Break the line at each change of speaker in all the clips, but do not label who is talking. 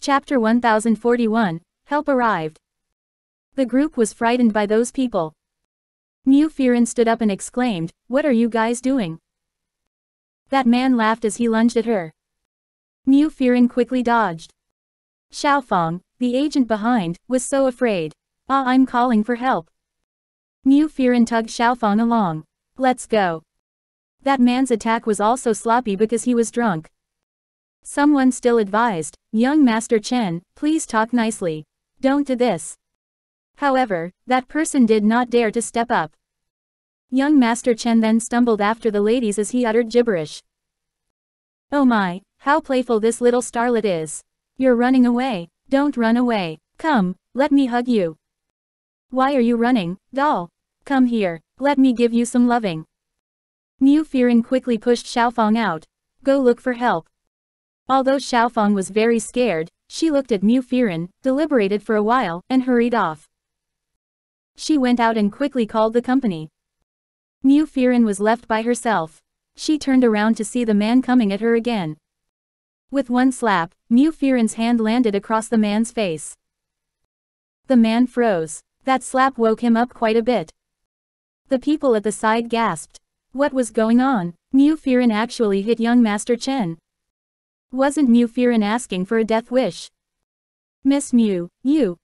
Chapter 1041, Help arrived. The group was frightened by those people. Mu Firen stood up and exclaimed, "What are you guys doing?" That man laughed as he lunged at her. Mu Firen quickly dodged. Xiaofang, the agent behind, was so afraid. I'm calling for help." Mu Firen tugged Xiaofang along. "Let's go." That man's attack was also sloppy because he was drunk. Someone still advised, "Young Master Chen, please talk nicely. Don't do this." However, that person did not dare to step up. Young Master Chen then stumbled after the ladies as he uttered gibberish. "Oh my, how playful this little starlet is. You're running away. Don't run away. Come, let me hug you." "Why are you running, doll? Come here, let me give you some loving." Mu Firen quickly pushed Xiaofang out. "Go look for help." Although Xiaofang was very scared, she looked at Mu Firen, deliberated for a while, and hurried off. She went out and quickly called the company. Mu Firen was left by herself. She turned around to see the man coming at her again. With one slap, Mu Firen's hand landed across the man's face. The man froze. That slap woke him up quite a bit. The people at the side gasped. What was going on? Mu Firen actually hit young Master Chen. Wasn't Mu Firen asking for a death wish? "Miss Mu, you."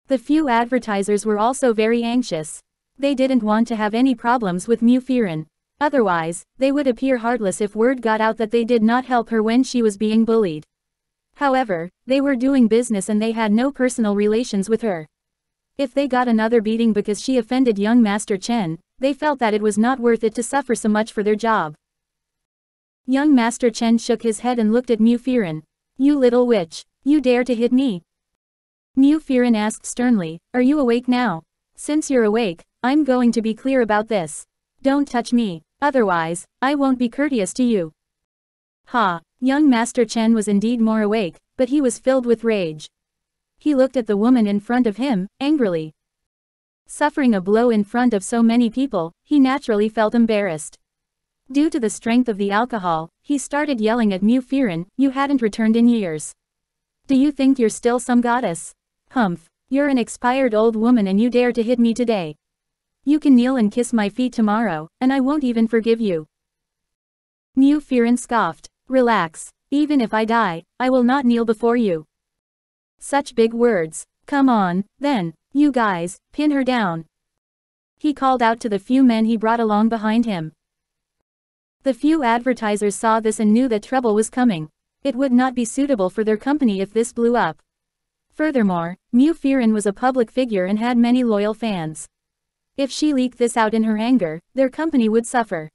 The few advertisers were also very anxious. They didn't want to have any problems with Mu Firen. Otherwise, they would appear heartless if word got out that they did not help her when she was being bullied. However, they were doing business and they had no personal relations with her. If they got another beating because she offended young Master Chen, they felt that it was not worth it to suffer so much for their job. Young Master Chen shook his head and looked at Mu Firen. "You little witch, you dare to hit me?" Mu Firen asked sternly, "Are you awake now? Since you're awake, I'm going to be clear about this. Don't touch me, otherwise, I won't be courteous to you." Ha! Young Master Chen was indeed more awake, but he was filled with rage. He looked at the woman in front of him, angrily. Suffering a blow in front of so many people, he naturally felt embarrassed. Due to the strength of the alcohol, he started yelling at Mu Firen, "You hadn't returned in years. Do you think you're still some goddess? Humph, you're an expired old woman and you dare to hit me today. You can kneel and kiss my feet tomorrow, and I won't even forgive you." Mu Firen scoffed. "Relax, even if I die, I will not kneel before you." Such big words. "Come on, then, you guys, pin her down." He called out to the few men he brought along behind him. The few advertisers saw this and knew that trouble was coming. It would not be suitable for their company if this blew up. Furthermore, Mu Firen was a public figure and had many loyal fans. If she leaked this out in her anger, their company would suffer.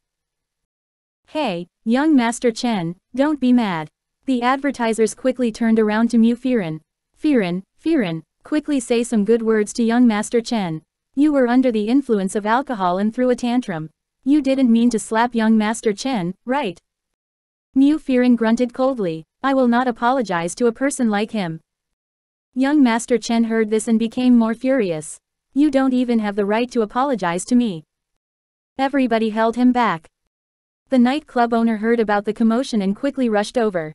"Hey, young Master Chen, don't be mad." The advertisers quickly turned around to Mu Firen. Firen, quickly say some good words to young Master Chen. You were under the influence of alcohol and threw a tantrum. You didn't mean to slap young Master Chen, right?" Mu Firen grunted coldly. "I will not apologize to a person like him." Young Master Chen heard this and became more furious. "You don't even have the right to apologize to me." Everybody held him back. The nightclub owner heard about the commotion and quickly rushed over.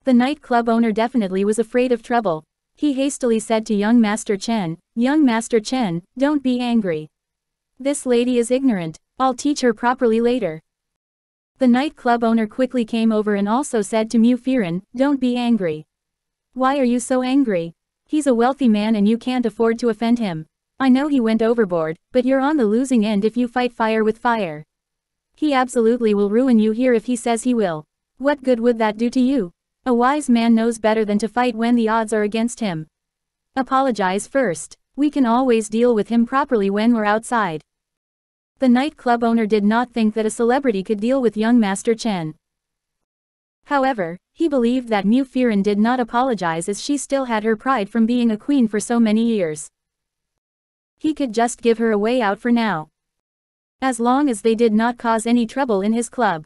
The nightclub owner definitely was afraid of trouble. He hastily said to young Master Chen, "Young Master Chen, don't be angry. This lady is ignorant. I'll teach her properly later." The nightclub owner quickly came over and also said to Mu Firen, "Don't be angry. Why are you so angry? He's a wealthy man and you can't afford to offend him. I know he went overboard, but you're on the losing end if you fight fire with fire. He absolutely will ruin you here if he says he will. What good would that do to you? A wise man knows better than to fight when the odds are against him. Apologize first. We can always deal with him properly when we're outside." The nightclub owner did not think that a celebrity could deal with young Master Chen. However, he believed that Mu Firen did not apologize as she still had her pride from being a queen for so many years. He could just give her a way out for now. As long as they did not cause any trouble in his club.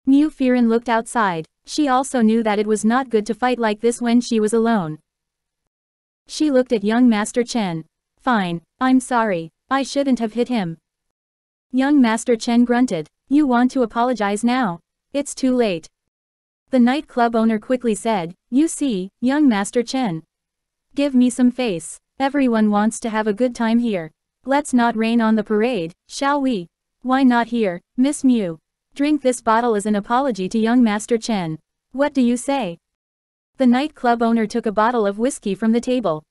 Mu Firen looked outside. She also knew that it was not good to fight like this when she was alone. She looked at young Master Chen. "Fine, I'm sorry. I shouldn't have hit him." Young Master Chen grunted. "You want to apologize now? It's too late." The nightclub owner quickly said, "You see, young Master Chen. Give me some face. Everyone wants to have a good time here. Let's not rain on the parade, shall we? Why not here, Miss Mew? Drink this bottle as an apology to young Master Chen. What do you say?" The nightclub owner took a bottle of whiskey from the table.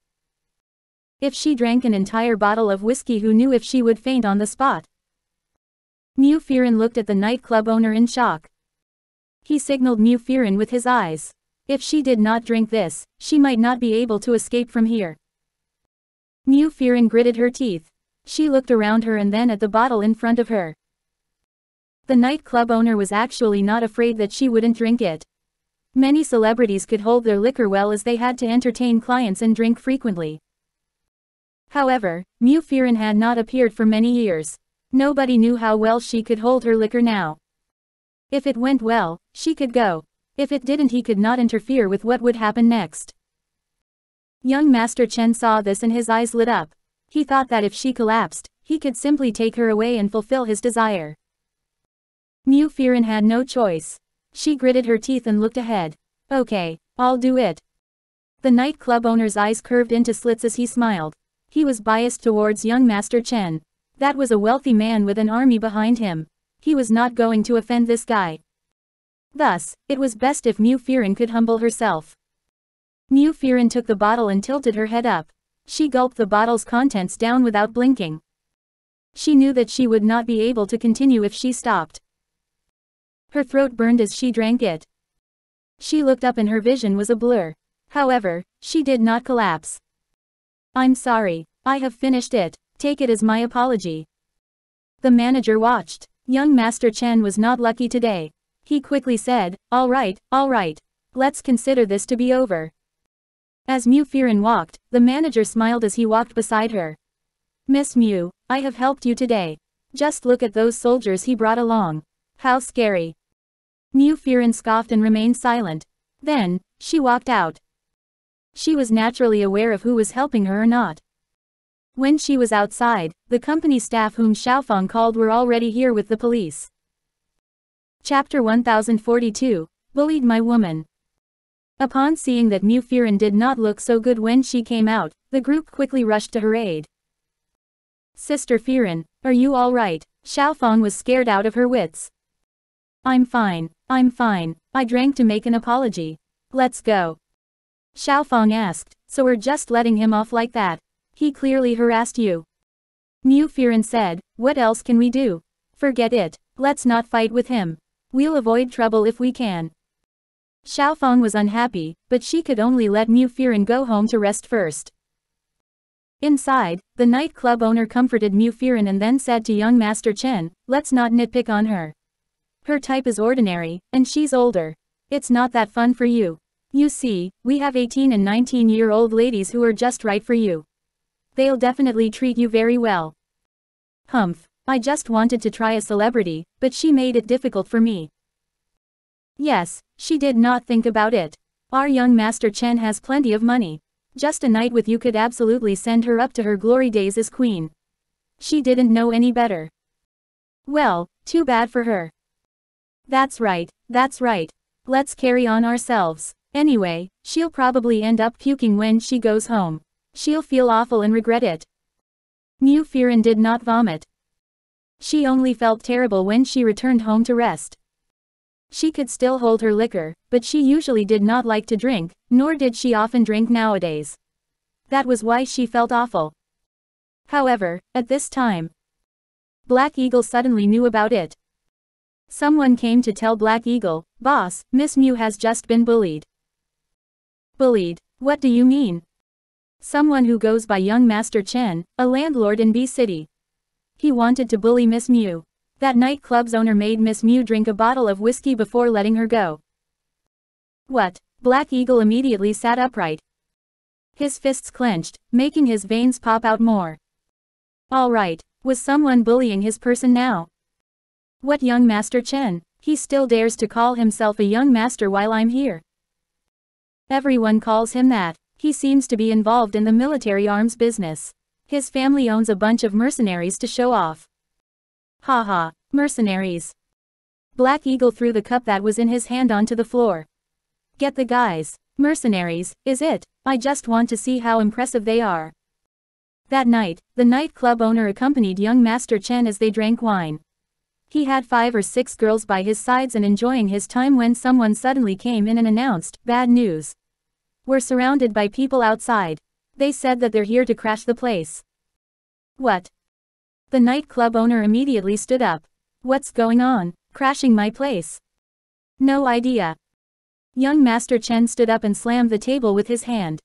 If she drank an entire bottle of whiskey, who knew if she would faint on the spot? Mu Firen looked at the nightclub owner in shock. He signaled Mu Firen with his eyes. If she did not drink this, she might not be able to escape from here. Mu Firen gritted her teeth. She looked around her and then at the bottle in front of her. The nightclub owner was actually not afraid that she wouldn't drink it. Many celebrities could hold their liquor well, as they had to entertain clients and drink frequently. However, Mu Firen had not appeared for many years. Nobody knew how well she could hold her liquor now. If it went well, she could go. If it didn't, he could not interfere with what would happen next. Young Master Chen saw this and his eyes lit up. He thought that if she collapsed, he could simply take her away and fulfill his desire. Mu Firen had no choice. She gritted her teeth and looked ahead. "Okay, I'll do it." The nightclub owner's eyes curved into slits as he smiled. He was biased towards young Master Chen. That was a wealthy man with an army behind him. He was not going to offend this guy. Thus, it was best if Mu Firen could humble herself. Mu Firen took the bottle and tilted her head up. She gulped the bottle's contents down without blinking. She knew that she would not be able to continue if she stopped. Her throat burned as she drank it. She looked up and her vision was a blur. However, she did not collapse. "I'm sorry, I have finished it. Take it as my apology." The manager watched. Young Master Chen was not lucky today. He quickly said, all right, let's consider this to be over." As Mu Firen walked, the manager smiled as he walked beside her. "Miss Mu, I have helped you today. Just look at those soldiers he brought along. How scary." Mu Firen scoffed and remained silent. Then, she walked out. She was naturally aware of who was helping her or not. When she was outside, the company staff whom Xiaofang called were already here with the police. Chapter 1042, Bullied My Woman. Upon seeing that Mu Firen did not look so good when she came out, the group quickly rushed to her aid. "Sister Firen, are you all right?" Xiaofang was scared out of her wits. I'm fine. I drank to make an apology. Let's go." Xiaofang asked, "So we're just letting him off like that? He clearly harassed you." Mu Firen said, "What else can we do? Forget it, let's not fight with him. We'll avoid trouble if we can." Xiaofang was unhappy, but she could only let Mu Firen go home to rest first. Inside, the nightclub owner comforted Mu Firen and then said to young Master Chen, "Let's not nitpick on her. Her type is ordinary, and she's older. It's not that fun for you. You see, we have 18 and 19-year-old ladies who are just right for you. They'll definitely treat you very well." "Humph, I just wanted to try a celebrity, but she made it difficult for me." Yes, she did not think about it. Our young Master Chen has plenty of money. Just a night with you could absolutely send her up to her glory days as queen. She didn't know any better. Well, too bad for her. That's right. Let's carry on ourselves. Anyway, she'll probably end up puking when she goes home. She'll feel awful and regret it. Mu Firen did not vomit. She only felt terrible when she returned home to rest. She could still hold her liquor, but she usually did not like to drink, nor did she often drink nowadays. That was why she felt awful. However, at this time, Black Eagle suddenly knew about it. Someone came to tell Black Eagle, "Boss, Miss Mu has just been bullied." "Bullied? What do you mean?" "Someone who goes by young Master Chen, a landlord in B City. He wanted to bully Miss Mu. That nightclub's owner made Miss Mu drink a bottle of whiskey before letting her go." "What?" Black Eagle immediately sat upright. His fists clenched, making his veins pop out more. All right, was someone bullying his person now? What young Master Chen? He still dares to call himself a young master while I'm here. Everyone calls him that. He seems to be involved in the military arms business. His family owns a bunch of mercenaries to show off. Haha, mercenaries. Black Eagle threw the cup that was in his hand onto the floor. Get the guys. Mercenaries, is it? I just want to see how impressive they are. That night, the nightclub owner accompanied young Master Chen as they drank wine. He had 5 or 6 girls by his sides and enjoying his time when someone suddenly came in and announced, "Bad news. We're surrounded by people outside. They said that they're here to crash the place." What? The nightclub owner immediately stood up. What's going on? Crashing my place? No idea. Young Master Chen stood up and slammed the table with his hand.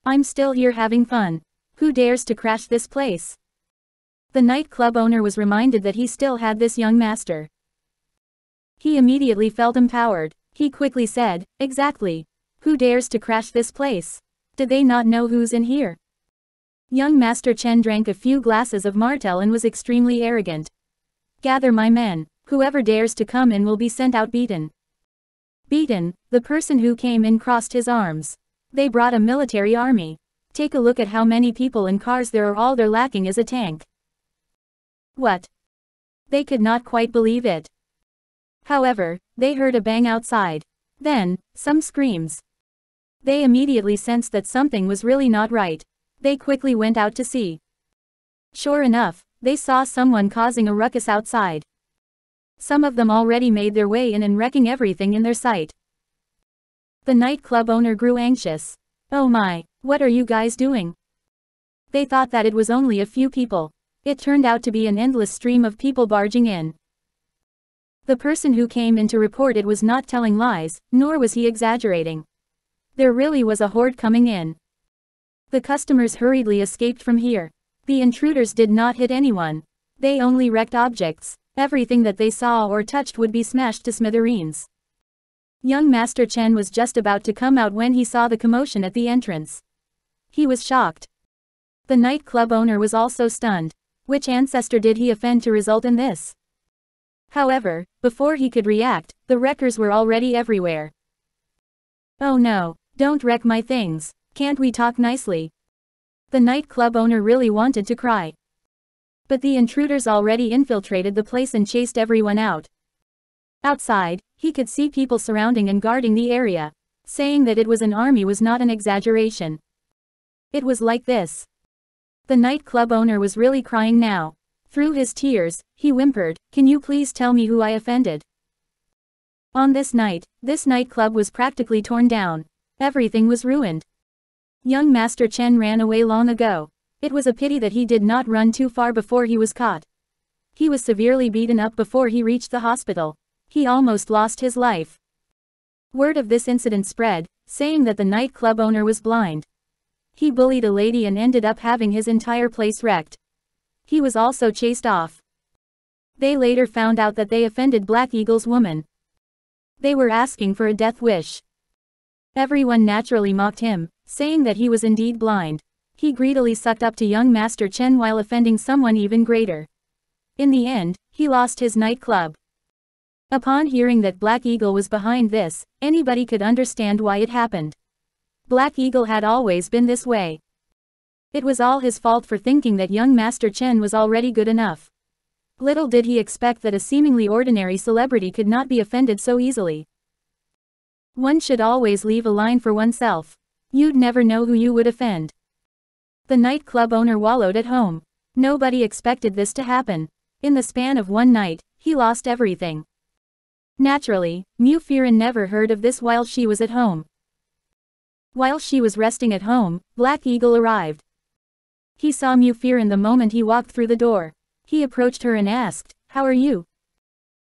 I'm still here having fun. Who dares to crash this place? The nightclub owner was reminded that he still had this young master. He immediately felt empowered. He quickly said, "Exactly. Who dares to crash this place? Did they not know who's in here?" Young Master Chen drank a few glasses of martell and was extremely arrogant. "Gather my men. Whoever dares to come in will be sent out beaten." Beaten? The person who came in crossed his arms. They brought a military army. Take a look at how many people and cars there are. All they're lacking is a tank. What? They could not quite believe it. However, they heard a bang outside. Then, some screams. They immediately sensed that something was really not right. They quickly went out to see. Sure enough, they saw someone causing a ruckus outside. Some of them already made their way in and wrecking everything in their sight. The nightclub owner grew anxious. Oh my, what are you guys doing? They thought that it was only a few people. It turned out to be an endless stream of people barging in. The person who came in to report it was not telling lies, nor was he exaggerating. There really was a horde coming in. The customers hurriedly escaped from here. The intruders did not hit anyone. They only wrecked objects. Everything that they saw or touched would be smashed to smithereens. Young Master Chen was just about to come out when he saw the commotion at the entrance. He was shocked. The nightclub owner was also stunned. Which ancestor did he offend to result in this? However, before he could react, the wreckers were already everywhere. Oh no, don't wreck my things. Can't we talk nicely? The nightclub owner really wanted to cry. But the intruders already infiltrated the place and chased everyone out. Outside, he could see people surrounding and guarding the area. Saying that it was an army was not an exaggeration. It was like this. The nightclub owner was really crying now. Through his tears, he whimpered, "Can you please tell me who I offended?" On this night, this nightclub was practically torn down. Everything was ruined. Young Master Chen ran away long ago. It was a pity that he did not run too far before he was caught. He was severely beaten up before he reached the hospital. He almost lost his life. Word of this incident spread, saying that the nightclub owner was blind. He bullied a lady and ended up having his entire place wrecked. He was also chased off. They later found out that they offended Black Eagle's woman. They were asking for a death wish. Everyone naturally mocked him, saying that he was indeed blind. He greedily sucked up to young Master Chen while offending someone even greater. In the end, he lost his nightclub. Upon hearing that Black Eagle was behind this, anybody could understand why it happened. Black Eagle had always been this way. It was all his fault for thinking that young Master Chen was already good enough. Little did he expect that a seemingly ordinary celebrity could not be offended so easily. One should always leave a line for oneself. You'd never know who you would offend. The nightclub owner wallowed at home. Nobody expected this to happen. In the span of one night, he lost everything. Naturally, Mu Firen never heard of this while she was at home. While she was resting at home, Black Eagle arrived. He saw Mu Firen the moment he walked through the door. He approached her and asked, "How are you?"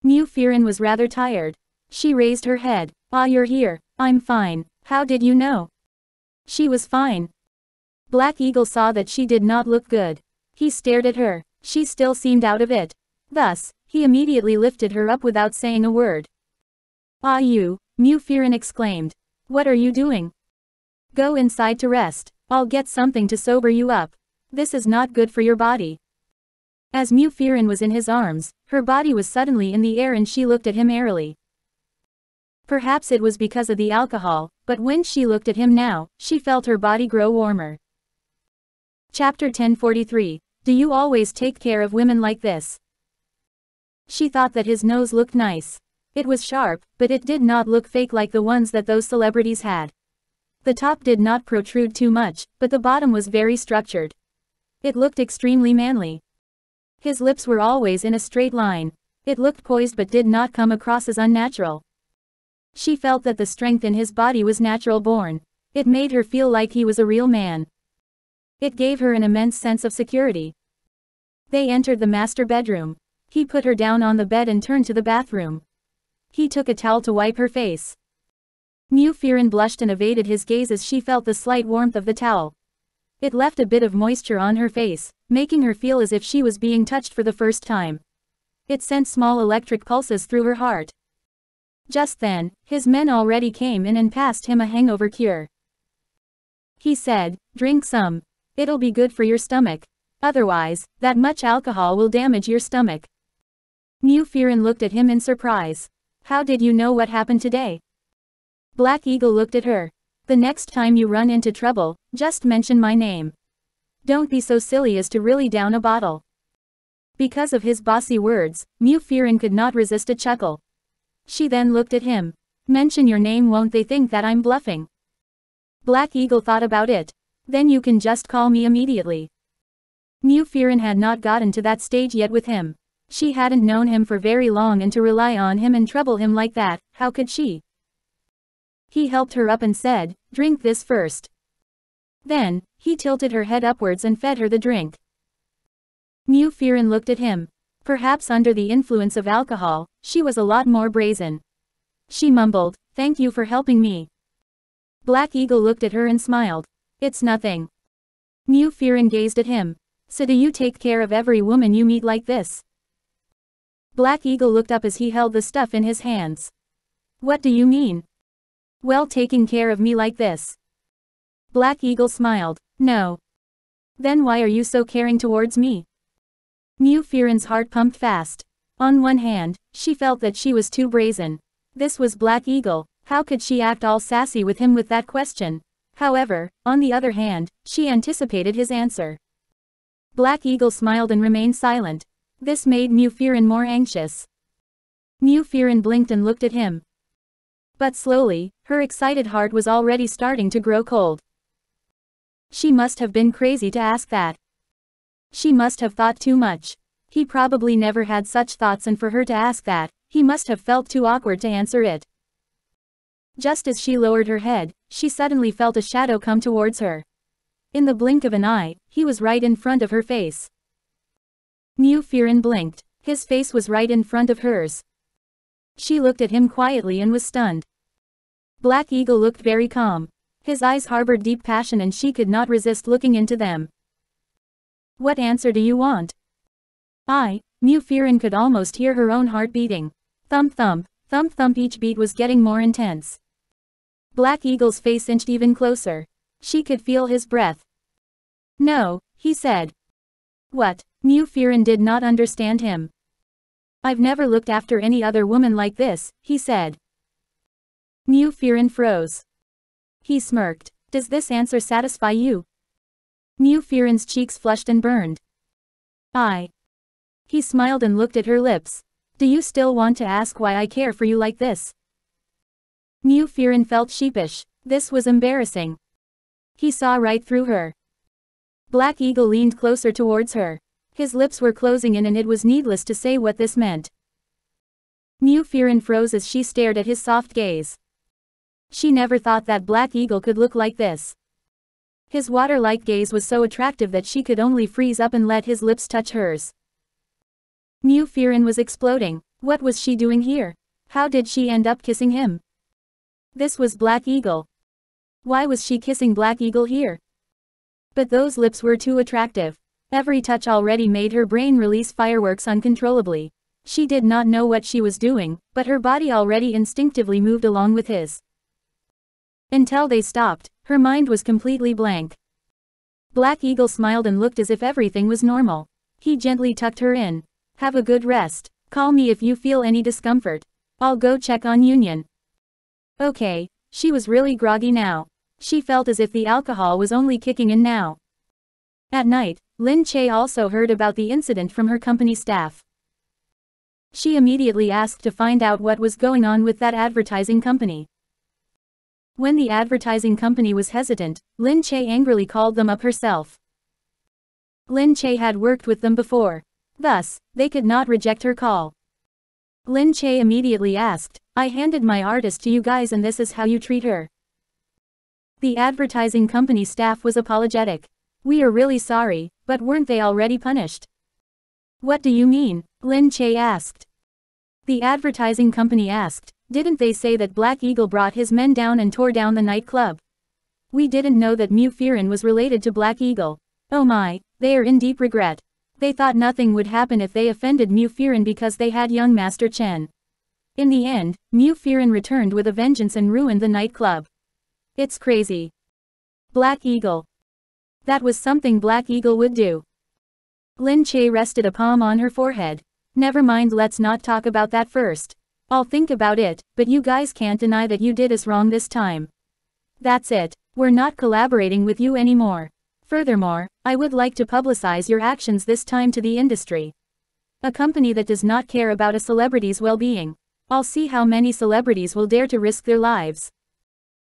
Mu Firen was rather tired. She raised her head. "Ah, you're here. I'm fine. How did you know?" She was fine. Black Eagle saw that she did not look good. He stared at her. She still seemed out of it. Thus, he immediately lifted her up without saying a word. "Ah, you," Mu Firen exclaimed. "What are you doing? Go inside to rest. I'll get something to sober you up. This is not good for your body." As Mu Firen was in his arms, her body was suddenly in the air and she looked at him airily. Perhaps it was because of the alcohol, but when she looked at him now, she felt her body grow warmer. Chapter 1043. Do you always take care of women like this? She thought that his nose looked nice. It was sharp, but it did not look fake like the ones that those celebrities had. The top did not protrude too much, but the bottom was very structured. It looked extremely manly. His lips were always in a straight line. It looked poised but did not come across as unnatural. She felt that the strength in his body was natural born. It made her feel like he was a real man. It gave her an immense sense of security. They entered the master bedroom. He put her down on the bed and turned to the bathroom. He took a towel to wipe her face. Mu Firen blushed and evaded his gaze as she felt the slight warmth of the towel. It left a bit of moisture on her face, making her feel as if she was being touched for the first time. It sent small electric pulses through her heart. Just then, his men already came in and passed him a hangover cure. He said, "Drink some. It'll be good for your stomach. Otherwise, that much alcohol will damage your stomach." Mu Firen looked at him in surprise. "How did you know what happened today?" Black Eagle looked at her. "The next time you run into trouble, just mention my name. Don't be so silly as to really down a bottle." Because of his bossy words, Mu Firen could not resist a chuckle. She then looked at him. "Mention your name, won't they think that I'm bluffing?" Black Eagle thought about it. "Then you can just call me immediately." Mu Firen had not gotten to that stage yet with him. She hadn't known him for very long, and to rely on him and trouble him like that, how could she? He helped her up and said, "Drink this first." Then, he tilted her head upwards and fed her the drink. Mu Firen looked at him. Perhaps under the influence of alcohol, she was a lot more brazen. She mumbled, "Thank you for helping me." Black Eagle looked at her and smiled. "It's nothing." Mu Firen gazed at him. "So do you take care of every woman you meet like this?" Black Eagle looked up as he held the stuff in his hands. "What do you mean?" "Well, taking care of me like this." Black Eagle smiled. "No." "Then why are you so caring towards me?" Mu Firen's heart pumped fast. On one hand, she felt that she was too brazen. This was Black Eagle. How could she act all sassy with him with that question? However, on the other hand, she anticipated his answer. Black Eagle smiled and remained silent. This made Mu Firen more anxious. Mu Firen blinked and looked at him. But slowly, her excited heart was already starting to grow cold. She must have been crazy to ask that. She must have thought too much. He probably never had such thoughts, and for her to ask that, he must have felt too awkward to answer it. Just as she lowered her head, she suddenly felt a shadow come towards her. In the blink of an eye, he was right in front of her face. Mu Firen blinked. His face was right in front of hers. She looked at him quietly and was stunned. Black Eagle looked very calm. His eyes harbored deep passion and she could not resist looking into them. "What answer do you want?" Mu Firen could almost hear her own heart beating. Thump thump, thump thump, each beat was getting more intense. Black Eagle's face inched even closer. She could feel his breath. "No," he said. "What?" Mu Firen did not understand him. "I've never looked after any other woman like this," he said. Mu Firen froze. He smirked. "Does this answer satisfy you?" Mu Firen's cheeks flushed and burned. He smiled and looked at her lips. "Do you still want to ask why I care for you like this?" Mu Firen felt sheepish. This was embarrassing. He saw right through her. Black Eagle leaned closer towards her. His lips were closing in and it was needless to say what this meant. Mu Firen froze as she stared at his soft gaze. She never thought that Black Eagle could look like this. His water-like gaze was so attractive that she could only freeze up and let his lips touch hers. Mu Firen was exploding. What was she doing here? How did she end up kissing him? This was Black Eagle. Why was she kissing Black Eagle here? But those lips were too attractive. Every touch already made her brain release fireworks uncontrollably. She did not know what she was doing, but her body already instinctively moved along with his. Until they stopped, her mind was completely blank. Black Eagle smiled and looked as if everything was normal. He gently tucked her in. "Have a good rest. Call me if you feel any discomfort. I'll go check on Union." Okay, she was really groggy now. She felt as if the alcohol was only kicking in now. At night, Lin Che also heard about the incident from her company staff. She immediately asked to find out what was going on with that advertising company. When the advertising company was hesitant, Lin Che angrily called them up herself. Lin Che had worked with them before. Thus, they could not reject her call. Lin Che immediately asked, "I handed my artist to you guys and this is how you treat her?" The advertising company staff was apologetic. "We are really sorry, but weren't they already punished?" "What do you mean?" Lin Che asked. The advertising company asked, "Didn't they say that Black Eagle brought his men down and tore down the nightclub? We didn't know that Mu Firen was related to Black Eagle. Oh my, they are in deep regret. They thought nothing would happen if they offended Mu Firen because they had young Master Chen. In the end, Mu Firen returned with a vengeance and ruined the nightclub. It's crazy. Black Eagle. That was something Black Eagle would do." Lin Che rested a palm on her forehead. "Never mind, let's not talk about that first. I'll think about it, but you guys can't deny that you did us wrong this time. That's it, we're not collaborating with you anymore. Furthermore, I would like to publicize your actions this time to the industry. A company that does not care about a celebrity's well-being. I'll see how many celebrities will dare to risk their lives."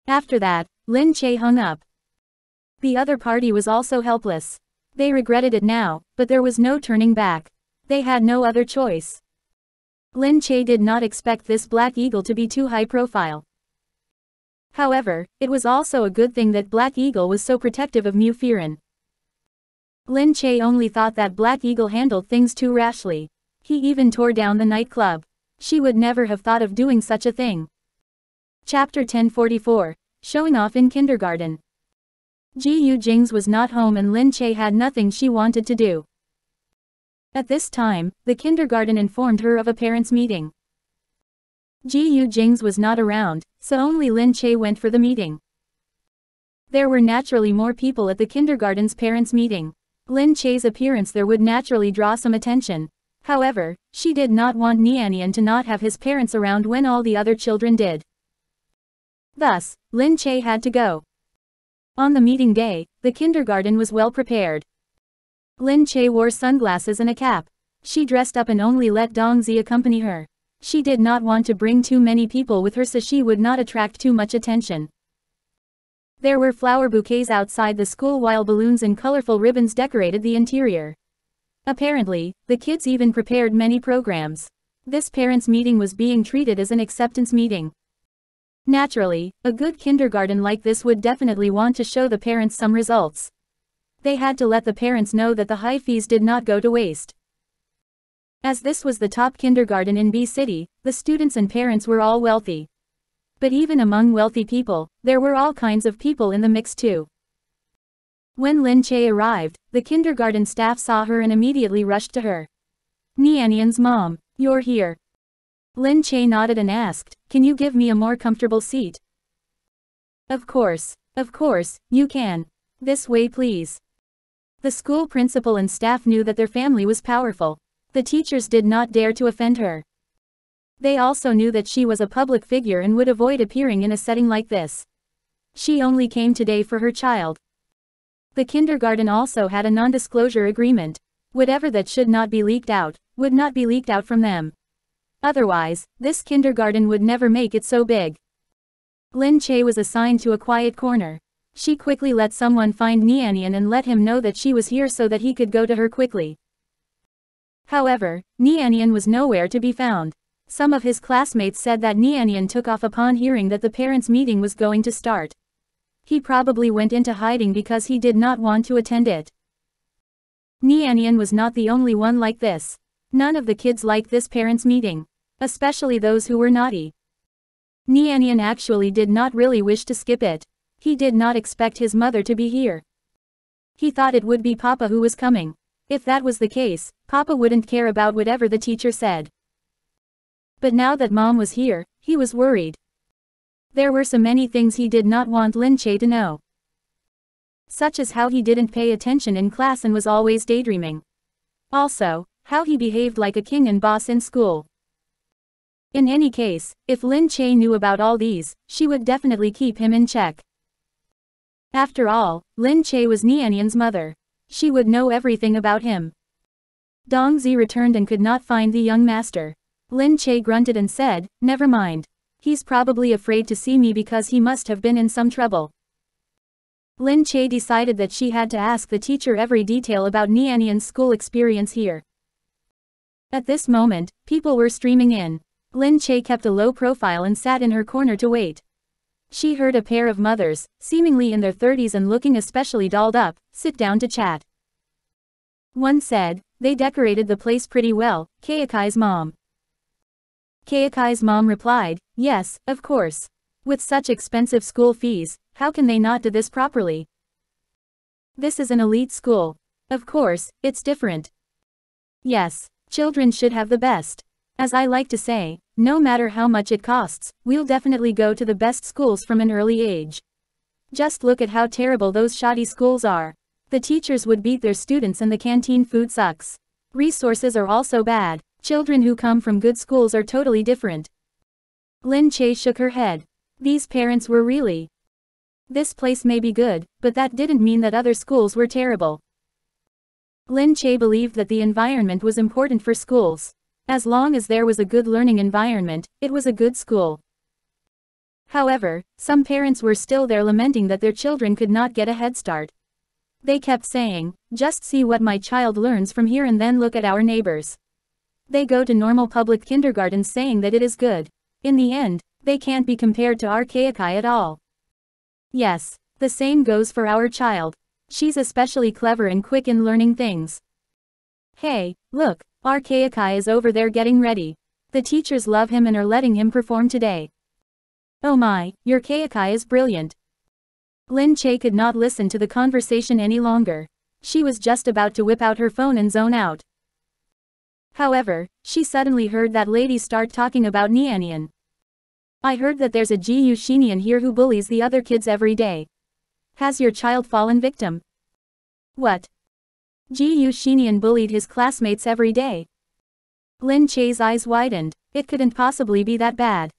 After that, Lin Che hung up. The other party was also helpless. They regretted it now, but there was no turning back. They had no other choice. Lin Che did not expect this Black Eagle to be too high profile. However, it was also a good thing that Black Eagle was so protective of Mu Firen. Lin Che only thought that Black Eagle handled things too rashly. He even tore down the nightclub. She would never have thought of doing such a thing. Chapter 1044, Showing Off in Kindergarten. Gu Jingze was not home and Lin Che had nothing she wanted to do. At this time, the kindergarten informed her of a parents' meeting. Gu Jingze was not around, so only Lin Che went for the meeting. There were naturally more people at the kindergarten's parents' meeting. Lin Che's appearance there would naturally draw some attention. However, she did not want Nianian to not have his parents around when all the other children did. Thus, Lin Che had to go. On the meeting day, the kindergarten was well prepared. Lin Che wore sunglasses and a cap. She dressed up and only let Dongzi accompany her. She did not want to bring too many people with her so she would not attract too much attention. There were flower bouquets outside the school while balloons and colorful ribbons decorated the interior. Apparently, the kids even prepared many programs. This parents' meeting was being treated as an acceptance meeting. Naturally, a good kindergarten like this would definitely want to show the parents some results. They had to let the parents know that the high fees did not go to waste. As this was the top kindergarten in B City, the students and parents were all wealthy. But even among wealthy people, there were all kinds of people in the mix too. When Lin Che arrived, the kindergarten staff saw her and immediately rushed to her. "Nianian's mom, you're here." Lin Che nodded and asked, "Can you give me a more comfortable seat?" Of course, you can. This way please." The school principal and staff knew that their family was powerful. The teachers did not dare to offend her. They also knew that she was a public figure and would avoid appearing in a setting like this. She only came today for her child. The kindergarten also had a non-disclosure agreement. Whatever that should not be leaked out, would not be leaked out from them. Otherwise, this kindergarten would never make it so big. Lin Che was assigned to a quiet corner. She quickly let someone find Nianian and let him know that she was here so that he could go to her quickly. However, Nianian was nowhere to be found. Some of his classmates said that Nianian took off upon hearing that the parents' meeting was going to start. He probably went into hiding because he did not want to attend it. Nianian was not the only one like this. None of the kids liked this parents' meeting. Especially those who were naughty. Nianian actually did not really wish to skip it. He did not expect his mother to be here. He thought it would be Papa who was coming. If that was the case, Papa wouldn't care about whatever the teacher said. But now that Mom was here, he was worried. There were so many things he did not want Lin Che to know. Such as how he didn't pay attention in class and was always daydreaming. Also, how he behaved like a king and boss in school. In any case, if Lin Che knew about all these, she would definitely keep him in check. After all, Lin Che was Nianian's mother. She would know everything about him. Dongzi returned and could not find the young master. Lin Che grunted and said, never mind. He's probably afraid to see me because he must have been in some trouble. Lin Che decided that she had to ask the teacher every detail about Nianian's school experience here. At this moment, people were streaming in. Lin Che kept a low profile and sat in her corner to wait. She heard a pair of mothers, seemingly in their 30s and looking especially dolled up, sit down to chat. One said, they decorated the place pretty well, Kayakai's mom. Kayakai's mom replied, yes, of course. With such expensive school fees, how can they not do this properly? This is an elite school. Of course, it's different. Yes, children should have the best. As I like to say, no matter how much it costs, we'll definitely go to the best schools from an early age. Just look at how terrible those shoddy schools are. The teachers would beat their students and the canteen food sucks. Resources are also bad. Children who come from good schools are totally different. Lin Che shook her head. These parents were really. This place may be good, but that didn't mean that other schools were terrible. Lin Che believed that the environment was important for schools. As long as there was a good learning environment, it was a good school. However, some parents were still there lamenting that their children could not get a head start. They kept saying, just see what my child learns from here and then look at our neighbors. They go to normal public kindergartens saying that it is good. In the end, they can't be compared to our Kayaka at all. Yes, the same goes for our child. She's especially clever and quick in learning things. Hey, look, our Kayaka is over there getting ready. The teachers love him and are letting him perform today. Oh my, your Kayaka is brilliant. Lin Che could not listen to the conversation any longer. She was just about to whip out her phone and zone out. However, she suddenly heard that lady start talking about Nianian. I heard that there's a Gu Jingze here who bullies the other kids every day. Has your child fallen victim? What? Gu Jingze bullied his classmates every day. Lin Che's eyes widened. It couldn't possibly be that bad.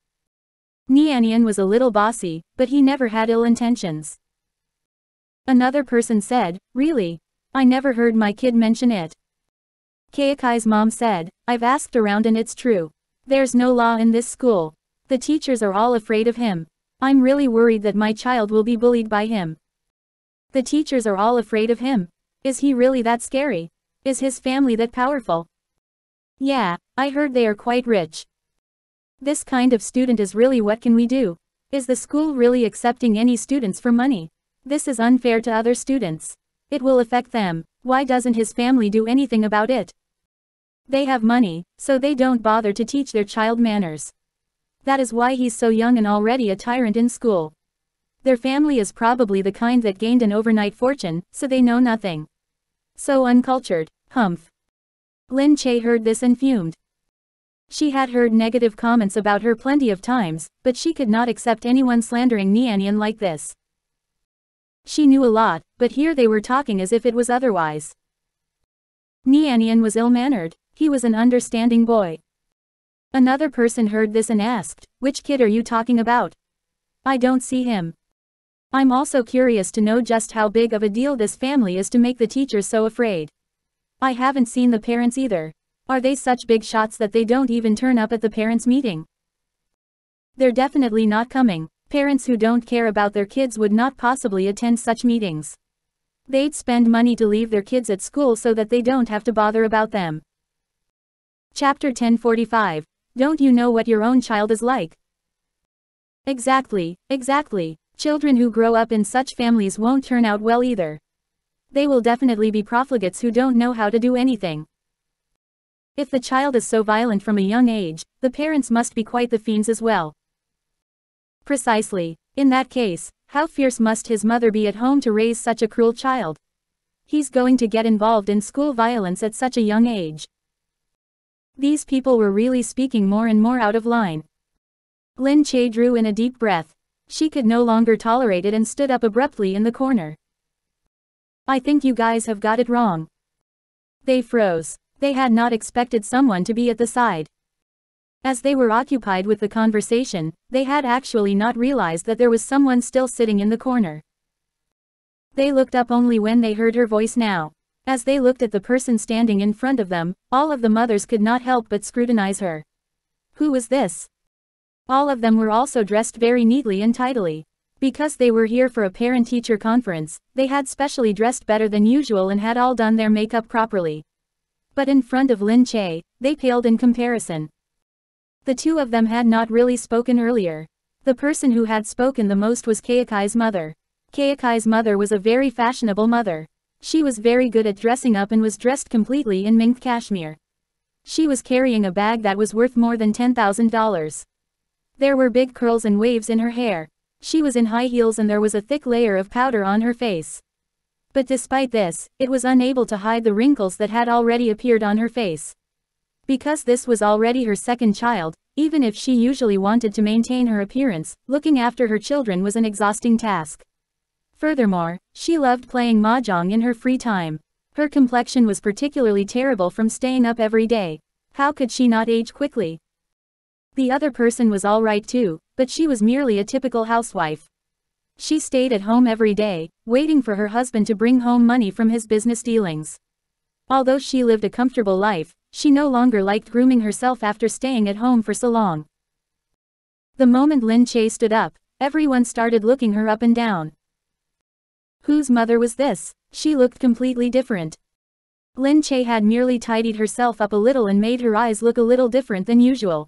Nianian was a little bossy, but he never had ill intentions. Another person said, really? I never heard my kid mention it. Kayakai's mom said, I've asked around and it's true. There's no law in this school. The teachers are all afraid of him. I'm really worried that my child will be bullied by him. The teachers are all afraid of him. Is he really that scary? Is his family that powerful? Yeah, I heard they are quite rich. This kind of student is really what can we do? Is the school really accepting any students for money? This is unfair to other students. It will affect them. Why doesn't his family do anything about it? They have money, so they don't bother to teach their child manners. That is why he's so young and already a tyrant in school. Their family is probably the kind that gained an overnight fortune, so they know nothing. So uncultured, humph. Lin Che heard this and fumed. She had heard negative comments about her plenty of times, but she could not accept anyone slandering Nianian like this. She knew a lot, but here they were talking as if it was otherwise. Nianian was ill-mannered. He was an understanding boy. Another person heard this and asked, which kid are you talking about? I don't see him. I'm also curious to know just how big of a deal this family is to make the teachers so afraid. I haven't seen the parents either. Are they such big shots that they don't even turn up at the parents' meeting? They're definitely not coming. Parents who don't care about their kids would not possibly attend such meetings. They'd spend money to leave their kids at school so that they don't have to bother about them. Chapter 1045. Don't you know what your own child is like? Exactly, exactly. Children who grow up in such families won't turn out well either. They will definitely be profligates who don't know how to do anything. If the child is so violent from a young age, the parents must be quite the fiends as well. Precisely. In that case, how fierce must his mother be at home to raise such a cruel child? He's going to get involved in school violence at such a young age. These people were really speaking more and more out of line. Lin Che drew in a deep breath. She could no longer tolerate it and stood up abruptly in the corner. I think you guys have got it wrong. They froze. They had not expected someone to be at the side. As they were occupied with the conversation, they had actually not realized that there was someone still sitting in the corner. They looked up only when they heard her voice now. As they looked at the person standing in front of them, all of the mothers could not help but scrutinize her. Who was this? All of them were also dressed very neatly and tidily. Because they were here for a parent-teacher conference, they had specially dressed better than usual and had all done their makeup properly. But in front of Lin Che, they paled in comparison. The two of them had not really spoken earlier. The person who had spoken the most was Kayakai's mother. Kayakai's mother was a very fashionable mother. She was very good at dressing up and was dressed completely in mink cashmere. She was carrying a bag that was worth more than $10,000. There were big curls and waves in her hair. She was in high heels and there was a thick layer of powder on her face. But despite this, it was unable to hide the wrinkles that had already appeared on her face. Because this was already her second child, even if she usually wanted to maintain her appearance, looking after her children was an exhausting task. Furthermore, she loved playing mahjong in her free time. Her complexion was particularly terrible from staying up every day. How could she not age quickly? The other person was alright too, but she was merely a typical housewife. She stayed at home every day, waiting for her husband to bring home money from his business dealings. Although she lived a comfortable life, she no longer liked grooming herself after staying at home for so long. The moment Lin Che stood up, everyone started looking her up and down. Whose mother was this? She looked completely different. Lin Che had merely tidied herself up a little and made her eyes look a little different than usual.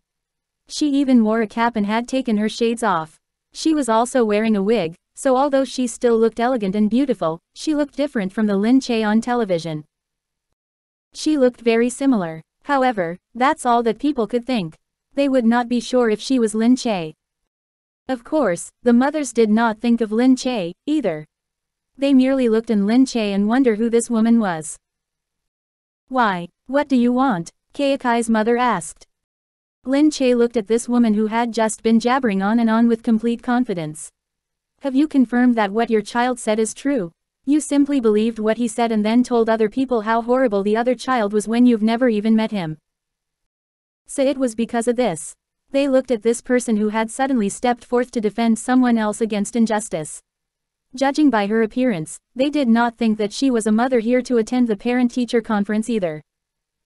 She even wore a cap and had taken her shades off. She was also wearing a wig, so although she still looked elegant and beautiful, she looked different from the Lin Che on television. She looked very similar. However, that's all that people could think. They would not be sure if she was Lin Che. Of course, the mothers did not think of Lin Che, either. They merely looked at Lin Che and wondered who this woman was. Why? What do you want? Kayakai's mother asked. Lin Che looked at this woman who had just been jabbering on and on with complete confidence. Have you confirmed that what your child said is true? You simply believed what he said and then told other people how horrible the other child was when you've never even met him. So it was because of this. They looked at this person who had suddenly stepped forth to defend someone else against injustice. Judging by her appearance, they did not think that she was a mother here to attend the parent-teacher conference either.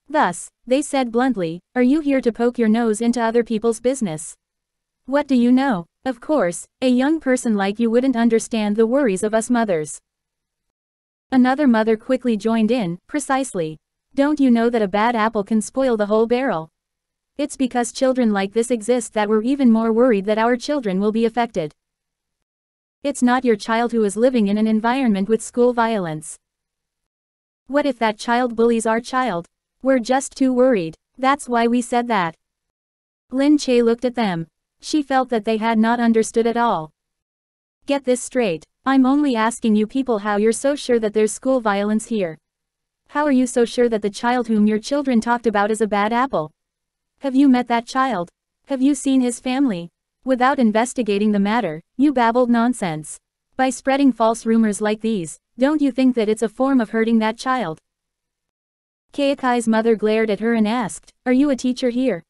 Thus, they said bluntly, "Are you here to poke your nose into other people's business? What do you know? Of course, a young person like you wouldn't understand the worries of us mothers." Another mother quickly joined in, "Precisely. Don't you know that a bad apple can spoil the whole barrel? It's because children like this exist that we're even more worried that our children will be affected. It's not your child who is living in an environment with school violence. What if that child bullies our child? We're just too worried. That's why we said that." Lin Che looked at them. She felt that they had not understood at all. Get this straight. I'm only asking you people how you're so sure that there's school violence here. How are you so sure that the child whom your children talked about is a bad apple? Have you met that child? Have you seen his family? Without investigating the matter, you babbled nonsense. By spreading false rumors like these, don't you think that it's a form of hurting that child? Kayakai's mother glared at her and asked, "Are you a teacher here?"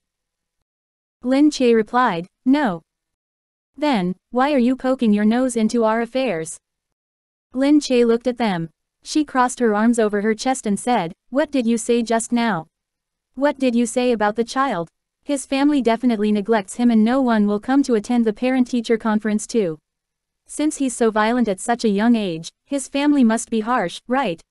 Lin Che replied, "No." "Then, why are you poking your nose into our affairs?" Lin Che looked at them. She crossed her arms over her chest and said, "What did you say just now? What did you say about the child? His family definitely neglects him and no one will come to attend the parent-teacher conference too. Since he's so violent at such a young age, his family must be harsh, right?"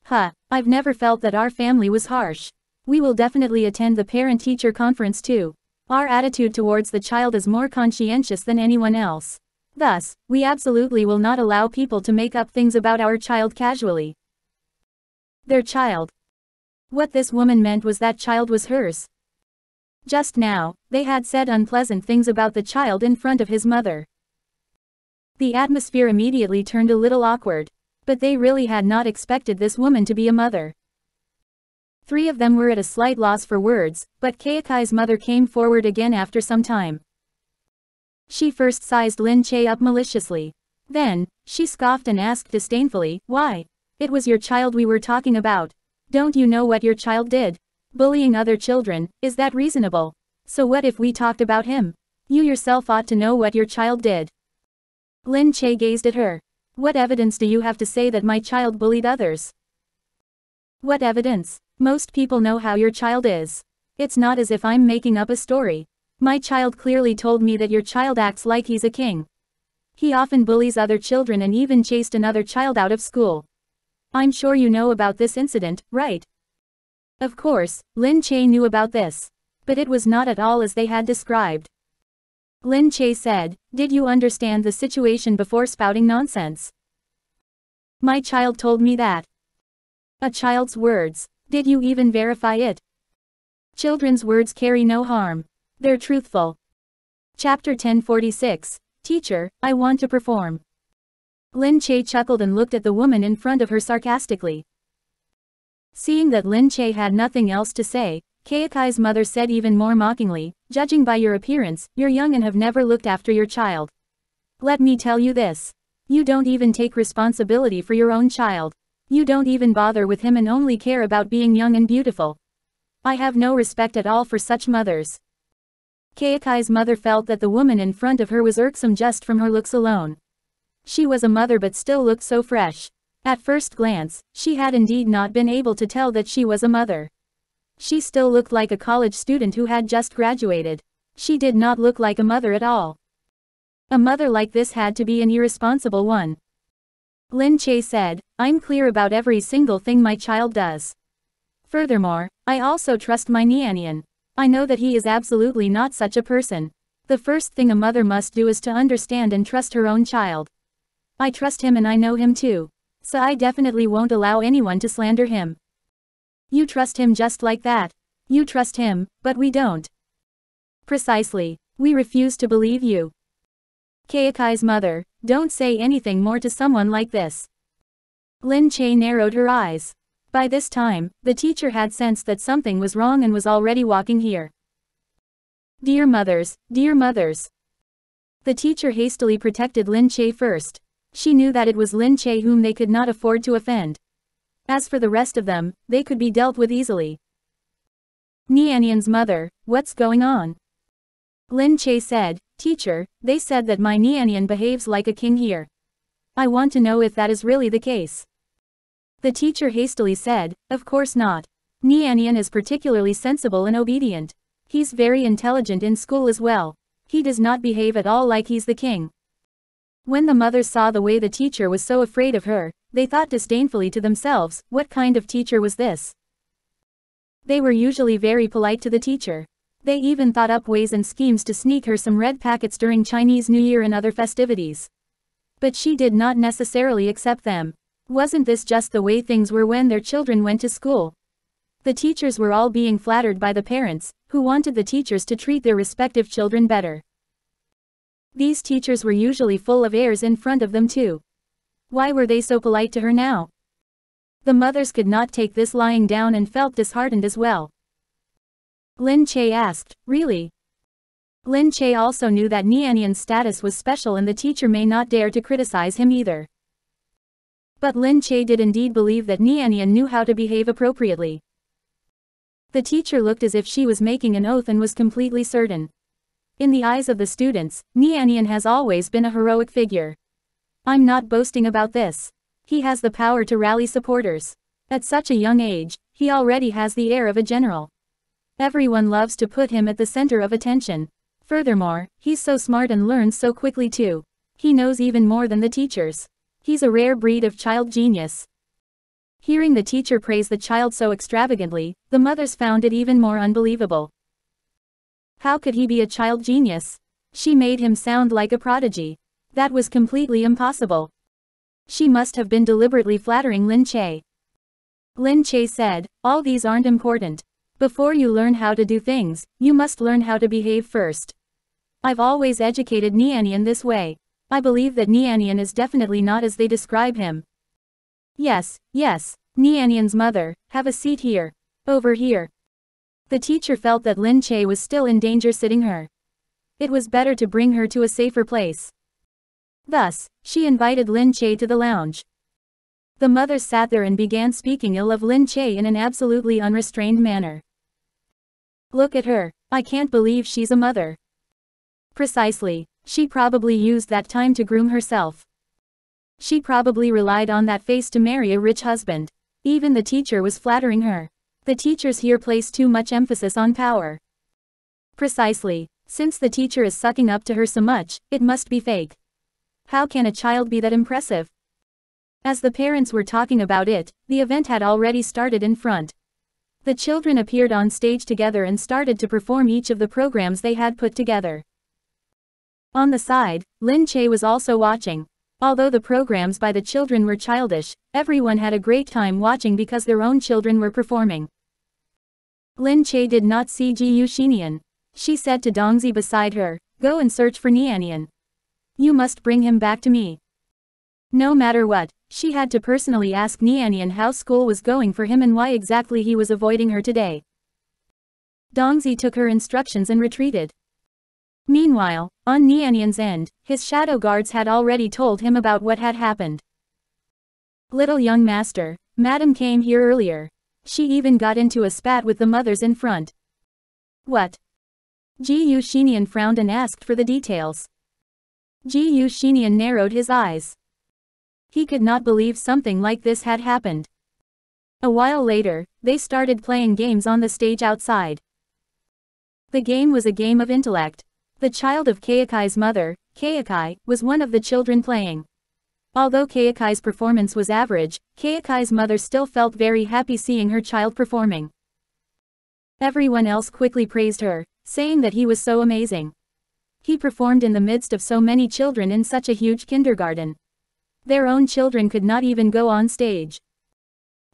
"Huh, I've never felt that our family was harsh. We will definitely attend the parent-teacher conference too. Our attitude towards the child is more conscientious than anyone else. Thus, we absolutely will not allow people to make up things about our child casually." Their child. What this woman meant was that child was hers. Just now, they had said unpleasant things about the child in front of his mother. The atmosphere immediately turned a little awkward. But they really had not expected this woman to be a mother. Three of them were at a slight loss for words, but Kayakai's mother came forward again after some time. She first sized Lin Che up maliciously. Then, she scoffed and asked disdainfully, "Why? It was your child we were talking about. Don't you know what your child did? Bullying other children, is that reasonable? So what if we talked about him? You yourself ought to know what your child did." Lin Che gazed at her. "What evidence do you have to say that my child bullied others?" "What evidence? Most people know how your child is. It's not as if I'm making up a story. My child clearly told me that your child acts like he's a king. He often bullies other children and even chased another child out of school. I'm sure you know about this incident, right? Of course, Lin Che knew about this. But it was not at all as they had described. Lin Che said, "Did you understand the situation before spouting nonsense?" My child told me that. A child's words. Did you even verify it? Children's words carry no harm. They're truthful. Chapter 1046. Teacher, I want to perform. Lin Che chuckled and looked at the woman in front of her sarcastically. Seeing that Lin Che had nothing else to say, Keikai's mother said even more mockingly, "Judging by your appearance, you're young and have never looked after your child. Let me tell you this. You don't even take responsibility for your own child. You don't even bother with him and only care about being young and beautiful. I have no respect at all for such mothers." Keikai's mother felt that the woman in front of her was irksome just from her looks alone. She was a mother but still looked so fresh. At first glance, she had indeed not been able to tell that she was a mother. She still looked like a college student who had just graduated. She did not look like a mother at all. A mother like this had to be an irresponsible one. Lin Che said, "I'm clear about every single thing my child does. Furthermore, I also trust my Nianian. I know that he is absolutely not such a person. The first thing a mother must do is to understand and trust her own child. I trust him and I know him too. So I definitely won't allow anyone to slander him." "You trust him just like that. You trust him, but we don't." "Precisely. We refuse to believe you." Keikai's mother, "Don't say anything more to someone like this." Lin Che narrowed her eyes. By this time, the teacher had sensed that something was wrong and was already walking here. Dear mothers, dear mothers." The teacher hastily protected Lin Che first. She knew that it was Lin Che whom they could not afford to offend. As for the rest of them, they could be dealt with easily. Nianian's mother, "What's going on?" Lin Che said, "Teacher, they said that my Nianian behaves like a king here. I want to know if that is really the case." The teacher hastily said, "Of course not. Nianian is particularly sensible and obedient. He's very intelligent in school as well. He does not behave at all like he's the king." When the mothers saw the way the teacher was so afraid of her, they thought disdainfully to themselves, what kind of teacher was this? They were usually very polite to the teacher. They even thought up ways and schemes to sneak her some red packets during Chinese New Year and other festivities. But she did not necessarily accept them. Wasn't this just the way things were when their children went to school? The teachers were all being flattered by the parents, who wanted the teachers to treat their respective children better. These teachers were usually full of airs in front of them too. Why were they so polite to her now? The mothers could not take this lying down and felt disheartened as well. Lin Che asked, "Really?" Lin Che also knew that Nianian's status was special and the teacher may not dare to criticize him either. But Lin Che did indeed believe that Nianian knew how to behave appropriately. The teacher looked as if she was making an oath and was completely certain. In the eyes of the students, Nianian has always been a heroic figure. I'm not boasting about this. He has the power to rally supporters. At such a young age, he already has the air of a general. Everyone loves to put him at the center of attention. Furthermore, he's so smart and learns so quickly too. He knows even more than the teachers. He's a rare breed of child genius. Hearing the teacher praise the child so extravagantly, the mothers found it even more unbelievable. How could he be a child genius? She made him sound like a prodigy. That was completely impossible. She must have been deliberately flattering Lin Che. Lin Che said, "All these aren't important. Before you learn how to do things, you must learn how to behave first. I've always educated Nianian this way. I believe that Nianian is definitely not as they describe him." Yes, Nianian's mother, have a seat here. Over here." The teacher felt that Lin Che was still in danger sitting her. It was better to bring her to a safer place. Thus, she invited Lin Che to the lounge. The mothers sat there and began speaking ill of Lin Che in an absolutely unrestrained manner. "Look at her, I can't believe she's a mother." Precisely, she probably used that time to groom herself. She probably relied on that face to marry a rich husband. Even the teacher was flattering her. The teachers here place too much emphasis on power. Precisely, Since the teacher is sucking up to her so much, it must be fake. How can a child be that impressive? As the parents were talking about it, the event had already started in front. The children appeared on stage together and started to perform each of the programs they had put together. On the side, Lin Che was also watching. Although the programs by the children were childish, everyone had a great time watching because their own children were performing. Lin Che did not see Gu Jingze. She said to Dongzi beside her, "Go and search for Nianian. You must bring him back to me." No matter what, she had to personally ask Nianian how school was going for him and why exactly he was avoiding her today. Dongzi took her instructions and retreated. Meanwhile, on Nianian's end, his shadow guards had already told him about what had happened. "Little young master, Madam came here earlier. She even got into a spat with the mothers in front." "What?" Gu Jingze frowned and asked for the details. Gu Jingze narrowed his eyes. He could not believe something like this had happened. A while later, they started playing games on the stage outside. The game was a game of intellect. The child of Kayakai's mother, Kayakai, was one of the children playing. Although Kayakai's performance was average, Kayakai's mother still felt very happy seeing her child performing. Everyone else quickly praised her, saying that he was so amazing. He performed in the midst of so many children in such a huge kindergarten. Their own children could not even go on stage.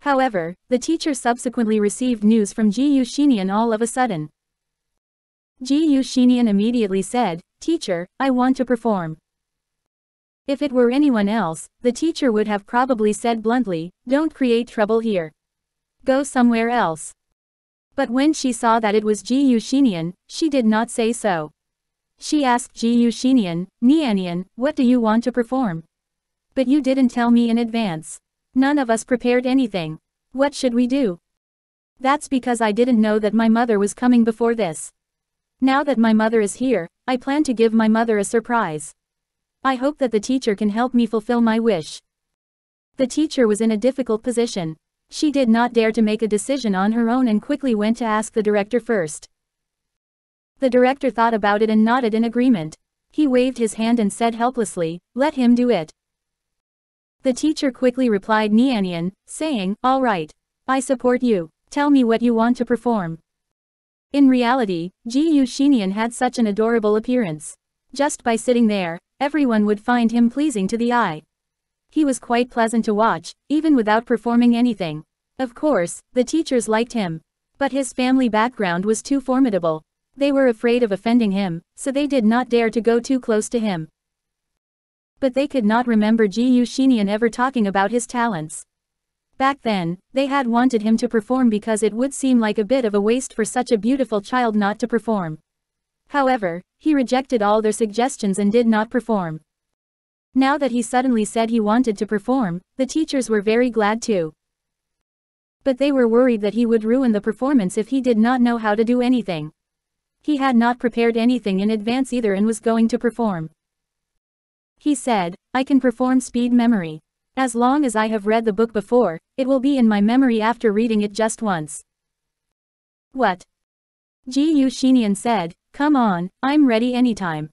However, the teacher subsequently received news from Gu Jingze all of a sudden. Gu Jingze immediately said, "Teacher, I want to perform." If it were anyone else, the teacher would have probably said bluntly, "Don't create trouble here. Go somewhere else." But when she saw that it was Gu Jingze, she did not say so. She asked Gu Jingze, "Nianian, what do you want to perform? But you didn't tell me in advance. None of us prepared anything. What should we do?" "That's because I didn't know that my mother was coming before this. Now that my mother is here, I plan to give my mother a surprise. I hope that the teacher can help me fulfill my wish." The teacher was in a difficult position. She did not dare to make a decision on her own and quickly went to ask the director first. The director thought about it and nodded in agreement. He waved his hand and said helplessly, "Let him do it." The teacher quickly replied Nianian, saying, "All right. I support you. Tell me what you want to perform." In reality, Gu Jingze had such an adorable appearance. Just by sitting there, everyone would find him pleasing to the eye. He was quite pleasant to watch, even without performing anything. Of course, the teachers liked him. But his family background was too formidable. They were afraid of offending him, so they did not dare to go too close to him. But they could not remember Gu Jingze ever talking about his talents. Back then, they had wanted him to perform because it would seem like a bit of a waste for such a beautiful child not to perform. However, he rejected all their suggestions and did not perform. Now that he suddenly said he wanted to perform, the teachers were very glad too. But they were worried that he would ruin the performance if he did not know how to do anything. He had not prepared anything in advance either and was going to perform. He said, "I can perform speed memory. As long as I have read the book before, it will be in my memory after reading it just once." "What?" Gu Jingze said, "Come on, I'm ready anytime."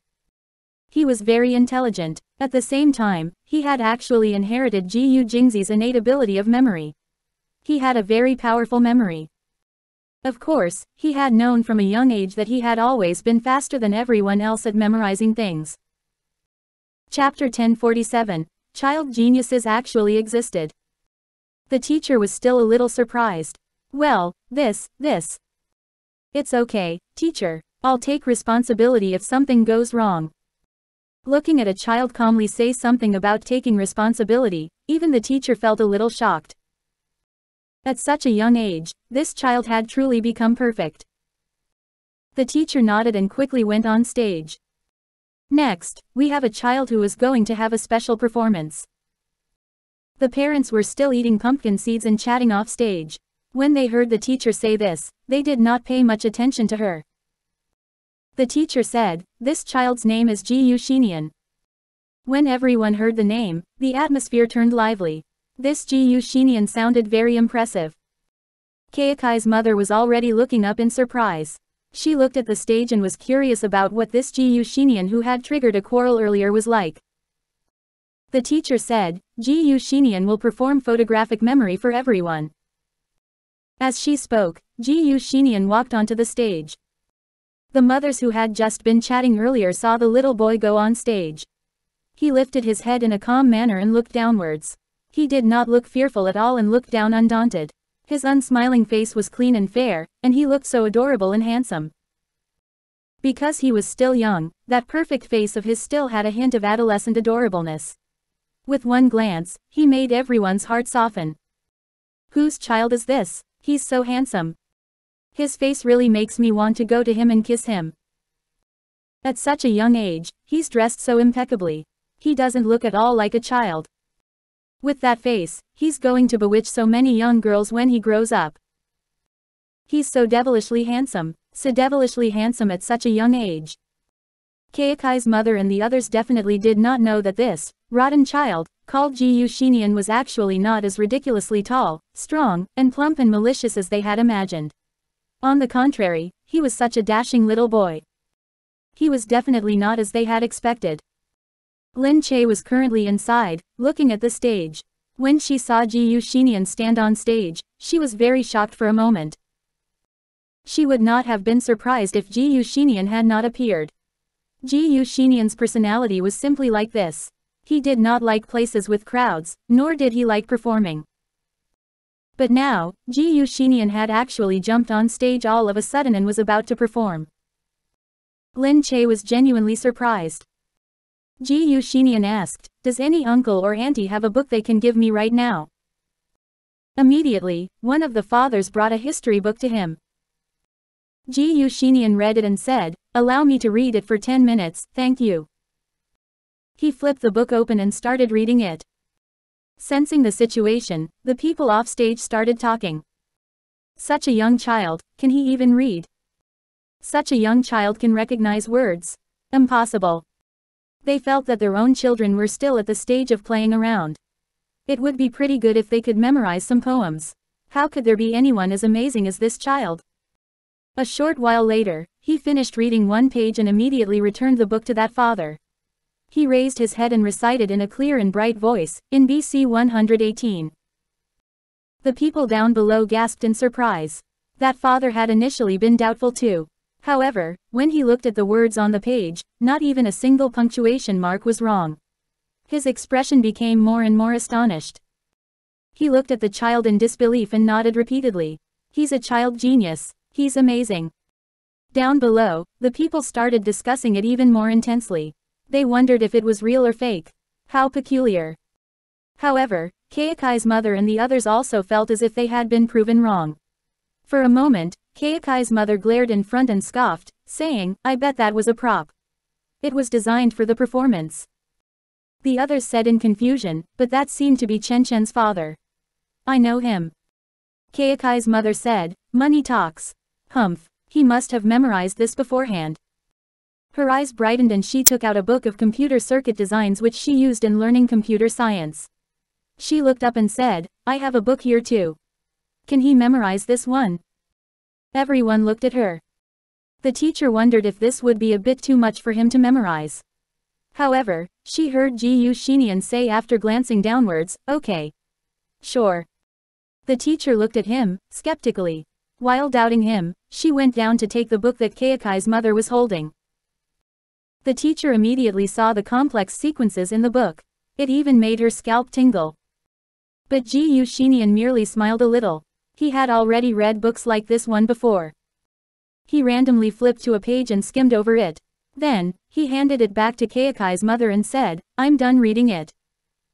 He was very intelligent. At the same time, he had actually inherited Gu Jingze's innate ability of memory. He had a very powerful memory. Of course, he had known from a young age that he had always been faster than everyone else at memorizing things. Chapter 1047, Child Geniuses Actually Existed. The teacher was still a little surprised. "Well, this. It's okay, teacher. I'll take responsibility if something goes wrong." Looking at a child calmly say something about taking responsibility, even the teacher felt a little shocked. At such a young age, this child had truly become perfect. The teacher nodded and quickly went on stage. "Next, we have a child who is going to have a special performance." The parents were still eating pumpkin seeds and chatting off stage. When they heard the teacher say this, they did not pay much attention to her. The teacher said, "This child's name is Gu Jingze." When everyone heard the name, the atmosphere turned lively. This Gu Jingze sounded very impressive. Kayakai's mother was already looking up in surprise. She looked at the stage and was curious about what this Gu Xinian who had triggered a quarrel earlier was like. The teacher said, Gu Xinian will perform photographic memory for everyone. As she spoke, Gu Xinian walked onto the stage. The mothers who had just been chatting earlier saw the little boy go on stage. He lifted his head in a calm manner and looked downwards. He did not look fearful at all and looked down undaunted. His unsmiling face was clean and fair, and he looked so adorable and handsome. Because he was still young, that perfect face of his still had a hint of adolescent adorableness. With one glance, he made everyone's heart soften. Whose child is this? He's so handsome. His face really makes me want to go to him and kiss him. At such a young age, he's dressed so impeccably. He doesn't look at all like a child. With that face, he's going to bewitch so many young girls when he grows up. He's so devilishly handsome at such a young age. Kaikai's mother and the others definitely did not know that this rotten child, called Gu Xinian, was actually not as ridiculously tall, strong, and plump and malicious as they had imagined. On the contrary, he was such a dashing little boy. He was definitely not as they had expected. Lin Che was currently inside, looking at the stage. When she saw Gu Xinian stand on stage, she was very shocked for a moment. She would not have been surprised if Gu Xinian had not appeared. Gu Xinian's personality was simply like this. He did not like places with crowds, nor did he like performing. But now, Gu Xinian had actually jumped on stage all of a sudden and was about to perform. Lin Che was genuinely surprised. Gu Xinian asked, "Does any uncle or auntie have a book they can give me right now?" Immediately, one of the fathers brought a history book to him. Gu Xinian read it and said, "Allow me to read it for 10 minutes, thank you." He flipped the book open and started reading it. Sensing the situation, the people off stage started talking. Such a young child, can he even read? Such a young child can recognize words? Impossible. They felt that their own children were still at the stage of playing around. It would be pretty good if they could memorize some poems. How could there be anyone as amazing as this child? A short while later, he finished reading one page and immediately returned the book to that father. He raised his head and recited in a clear and bright voice, in BC 118. The people down below gasped in surprise. That father had initially been doubtful too. However, when he looked at the words on the page, not even a single punctuation mark was wrong. His expression became more and more astonished. He looked at the child in disbelief and nodded repeatedly. He's a child genius. He's amazing. Down below, the people started discussing it even more intensely. They wondered if it was real or fake. How peculiar. However, Kaikai's mother and the others also felt as if they had been proven wrong. For a moment, Kaikai's mother glared in front and scoffed, saying, "I bet that was a prop. It was designed for the performance." The others said in confusion, "But that seemed to be Chen Chen's father." "I know him." Kaikai's mother said, "Money talks. Humph, he must have memorized this beforehand." Her eyes brightened and she took out a book of computer circuit designs which she used in learning computer science. She looked up and said, "I have a book here too. Can he memorize this one?" Everyone looked at her. The teacher wondered if this would be a bit too much for him to memorize. However, she heard Gu Xinian say after glancing downwards, "Okay. Sure." The teacher looked at him, skeptically. While doubting him, she went down to take the book that Kaikai's mother was holding. The teacher immediately saw the complex sequences in the book. It even made her scalp tingle. But Gu Xinian merely smiled a little. He had already read books like this one before. He randomly flipped to a page and skimmed over it. Then, he handed it back to Kaikai's mother and said, "I'm done reading it.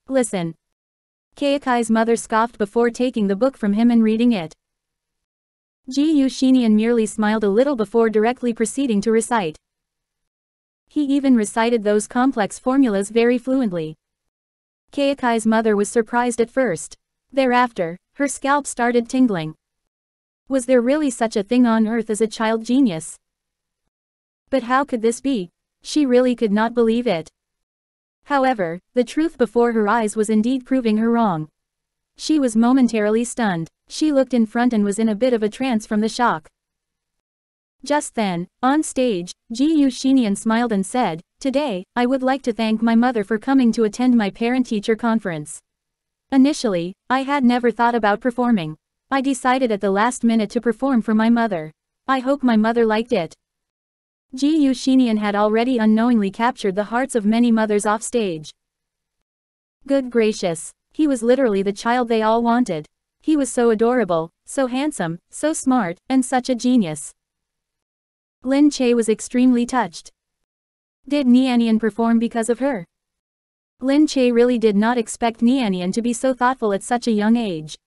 Listen." Kaikai's mother scoffed before taking the book from him and reading it. Gu Xinian merely smiled a little before directly proceeding to recite. He even recited those complex formulas very fluently. Kaikai's mother was surprised at first. Thereafter, her scalp started tingling. Was there really such a thing on earth as a child genius? But how could this be? She really could not believe it. However, the truth before her eyes was indeed proving her wrong. She was momentarily stunned. She looked in front and was in a bit of a trance from the shock. Just then, on stage, Gu Jingze smiled and said, "Today, I would like to thank my mother for coming to attend my parent-teacher conference. Initially, I had never thought about performing. I decided at the last minute to perform for my mother. I hope my mother liked it." Gu Jingze had already unknowingly captured the hearts of many mothers off stage. Good gracious, he was literally the child they all wanted. He was so adorable, so handsome, so smart, and such a genius. Lin Che was extremely touched. Did Nianian perform because of her? Lin Che really did not expect Nianian to be so thoughtful at such a young age.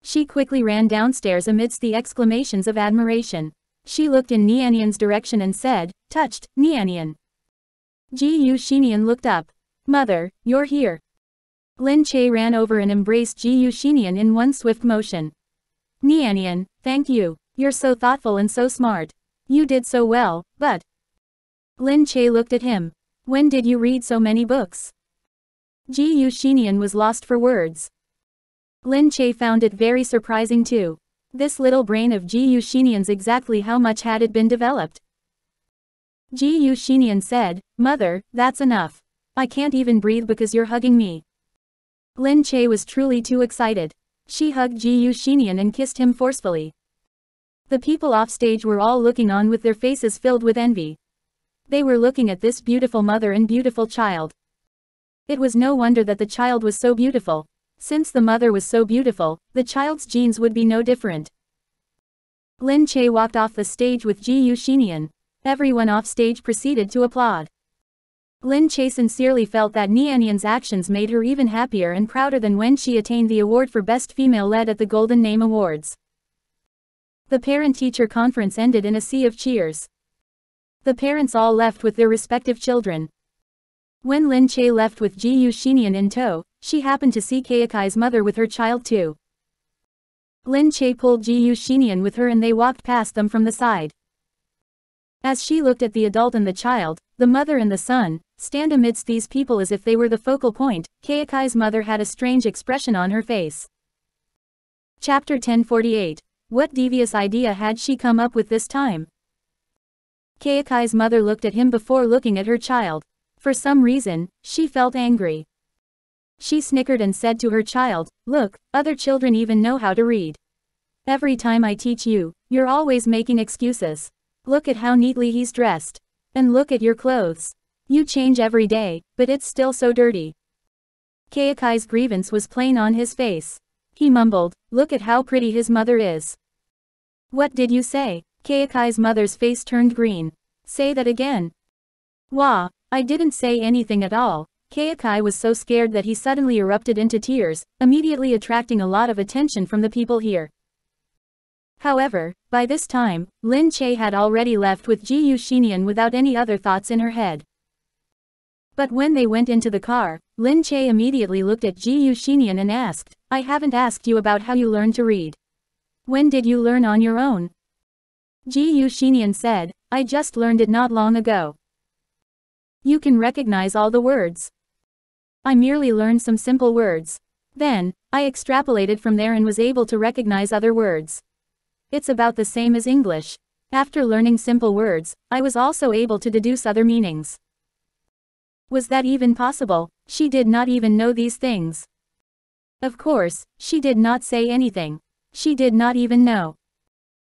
She quickly ran downstairs amidst the exclamations of admiration. She looked in Nianian's direction and said, "Touched, Nianian." Gu Jingze looked up. "Mother, you're here." Lin Che ran over and embraced Gu Jingze in one swift motion. "Nianian, thank you. You're so thoughtful and so smart. You did so well, but..." Lin Che looked at him. "When did you read so many books?" Gu Jingze was lost for words. Lin Che found it very surprising too. This little brain of Gu Jingze's, exactly how much had it been developed? Gu Jingze said, "Mother, that's enough. I can't even breathe because you're hugging me." Lin Che was truly too excited. She hugged Gu Jingze and kissed him forcefully. The people offstage were all looking on with their faces filled with envy. They were looking at this beautiful mother and beautiful child. It was no wonder that the child was so beautiful. Since the mother was so beautiful, the child's genes would be no different. Lin Che walked off the stage with Gu Jingze. Everyone offstage proceeded to applaud. Lin Che sincerely felt that Nianian's actions made her even happier and prouder than when she attained the award for Best Female Lead at the Golden Name Awards. The parent-teacher conference ended in a sea of cheers. The parents all left with their respective children. When Lin Che left with Gu Jingze in tow, she happened to see Kaikai's mother with her child too. Lin Che pulled Gu Jingze with her and they walked past them from the side. As she looked at the adult and the child, the mother and the son, stand amidst these people as if they were the focal point, Kaikai's mother had a strange expression on her face. Chapter 1048. What devious idea had she come up with this time? Kaikai's mother looked at him before looking at her child. For some reason, she felt angry. She snickered and said to her child, "Look, other children even know how to read. Every time I teach you, you're always making excuses. Look at how neatly he's dressed. And look at your clothes. You change every day, but it's still so dirty." Kaikai's grievance was plain on his face. He mumbled, "Look at how pretty his mother is." "What did you say?" Kaikai's mother's face turned green. "Say that again." "Wah, I didn't say anything at all." Kaikai was so scared that he suddenly erupted into tears, immediately attracting a lot of attention from the people here. However, by this time, Lin Che had already left with Gu Jingze without any other thoughts in her head. But when they went into the car, Lin Che immediately looked at Gu Jingze and asked, "I haven't asked you about how you learned to read. When did you learn on your own?" Gu Jingze said, "I just learned it not long ago." "You can recognize all the words?" "I merely learned some simple words. Then, I extrapolated from there and was able to recognize other words. It's about the same as English. After learning simple words, I was also able to deduce other meanings." Was that even possible? She did not even know these things. Of course, she did not say anything. She did not even know.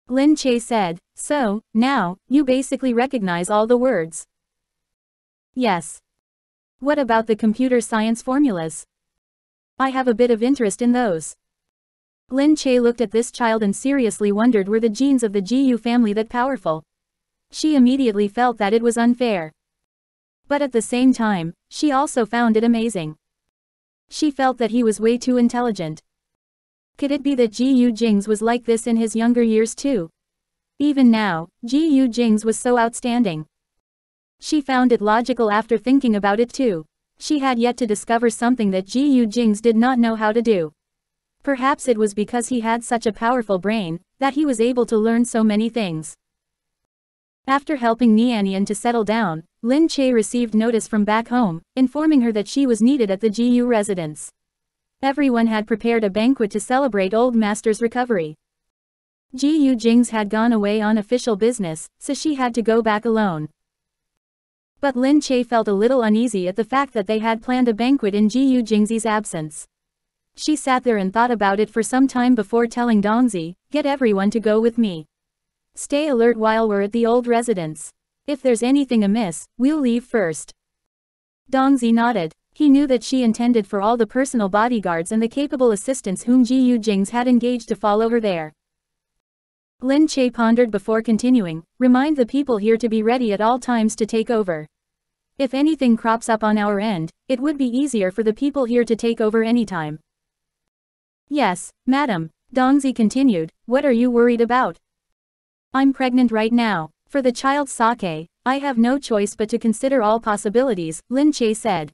Lin Che said, "So, now, you basically recognize all the words?" "Yes." "What about the computer science formulas?" "I have a bit of interest in those." Lin Che looked at this child and seriously wondered, were the genes of the Gu family that powerful? She immediately felt that it was unfair. But at the same time, she also found it amazing. She felt that he was way too intelligent. Could it be that Gu Jingze was like this in his younger years too? Even now, Gu Jingze was so outstanding. She found it logical after thinking about it too. She had yet to discover something that Gu Jingze did not know how to do. Perhaps it was because he had such a powerful brain, that he was able to learn so many things. After helping Nianian to settle down, Lin Che received notice from back home, informing her that she was needed at the Gu residence. Everyone had prepared a banquet to celebrate Old Master's recovery. Gu Jingze had gone away on official business, so she had to go back alone. But Lin Che felt a little uneasy at the fact that they had planned a banquet in Gu Jingze's absence. She sat there and thought about it for some time before telling Dongzi, "Get everyone to go with me. Stay alert while we're at the old residence. If there's anything amiss, we'll leave first." Dongzi nodded. He knew that she intended for all the personal bodyguards and the capable assistants whom Gu Jingze had engaged to follow her there. Lin Che pondered before continuing, "Remind the people here to be ready at all times to take over. If anything crops up on our end, it would be easier for the people here to take over anytime." "Yes, madam," Dongzi continued, "what are you worried about?" "I'm pregnant right now. For the child's sake, I have no choice but to consider all possibilities," Lin Che said.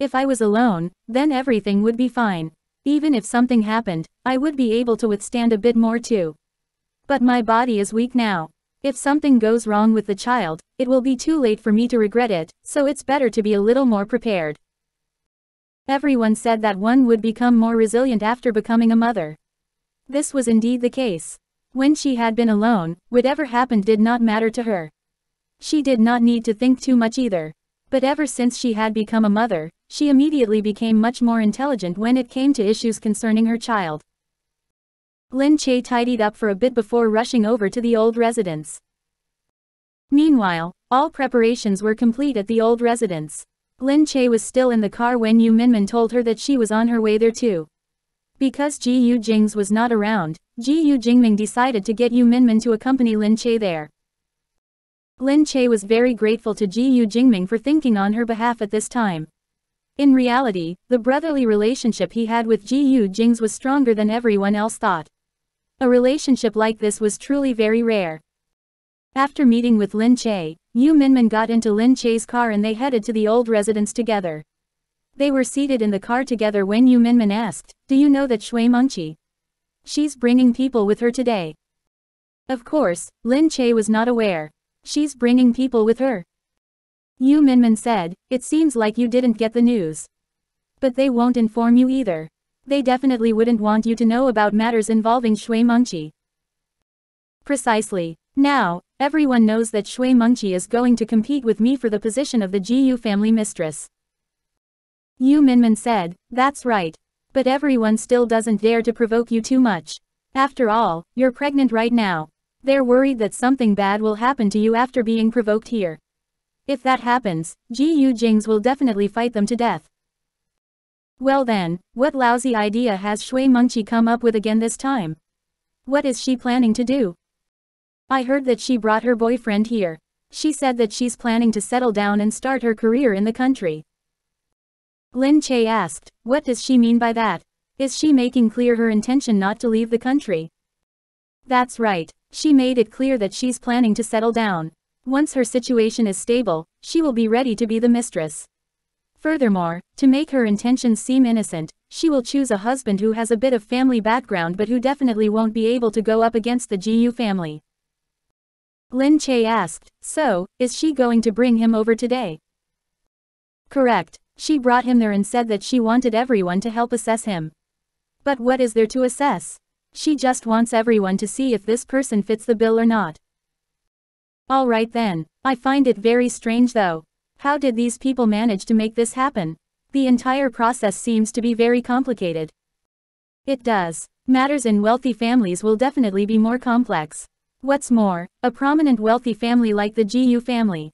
"If I was alone, then everything would be fine. Even if something happened, I would be able to withstand a bit more too. But my body is weak now. If something goes wrong with the child, it will be too late for me to regret it, so it's better to be a little more prepared." Everyone said that one would become more resilient after becoming a mother. This was indeed the case. When she had been alone, whatever happened did not matter to her. She did not need to think too much either. But ever since she had become a mother, she immediately became much more intelligent when it came to issues concerning her child. Lin Che tidied up for a bit before rushing over to the old residence. Meanwhile, all preparations were complete at the old residence. Lin Che was still in the car when Yu Minmin told her that she was on her way there too. Because Gu Jingze was not around, Gu Jingming decided to get Yu Minmin to accompany Lin Che there. Lin Che was very grateful to Gu Jingming for thinking on her behalf at this time. In reality, the brotherly relationship he had with Gu Jingze was stronger than everyone else thought. A relationship like this was truly very rare. After meeting with Lin Che, Yu Minmin got into Lin Che's car and they headed to the old residence together. They were seated in the car together when Yu Minmin asked, "Do you know that Shui Mengqi? She's bringing people with her today." Of course, Lin Che was not aware. "She's bringing people with her?" Yu Minmin said, "It seems like you didn't get the news. But they won't inform you either. They definitely wouldn't want you to know about matters involving Shui Mengqi." Precisely. Now, everyone knows that Shui Mengqi is going to compete with me for the position of the Gu family mistress. Yu Minmin said, "That's right. But everyone still doesn't dare to provoke you too much. After all, you're pregnant right now. They're worried that something bad will happen to you after being provoked here. If that happens, Gu Jingze will definitely fight them to death." "Well then, what lousy idea has Shui Mengqi come up with again this time? What is she planning to do?" "I heard that she brought her boyfriend here. She said that she's planning to settle down and start her career in the country." Lin Che asked, "What does she mean by that? Is she making clear her intention not to leave the country?" "That's right. She made it clear that she's planning to settle down. Once her situation is stable, she will be ready to be the mistress. Furthermore, to make her intentions seem innocent, she will choose a husband who has a bit of family background but who definitely won't be able to go up against the Gu family." Lin Che asked, "So, is she going to bring him over today?" "Correct. She brought him there and said that she wanted everyone to help assess him. But what is there to assess? She just wants everyone to see if this person fits the bill or not." "Alright then. I find it very strange though. How did these people manage to make this happen? The entire process seems to be very complicated." "It does. Matters in wealthy families will definitely be more complex. What's more, a prominent wealthy family like the Gu family."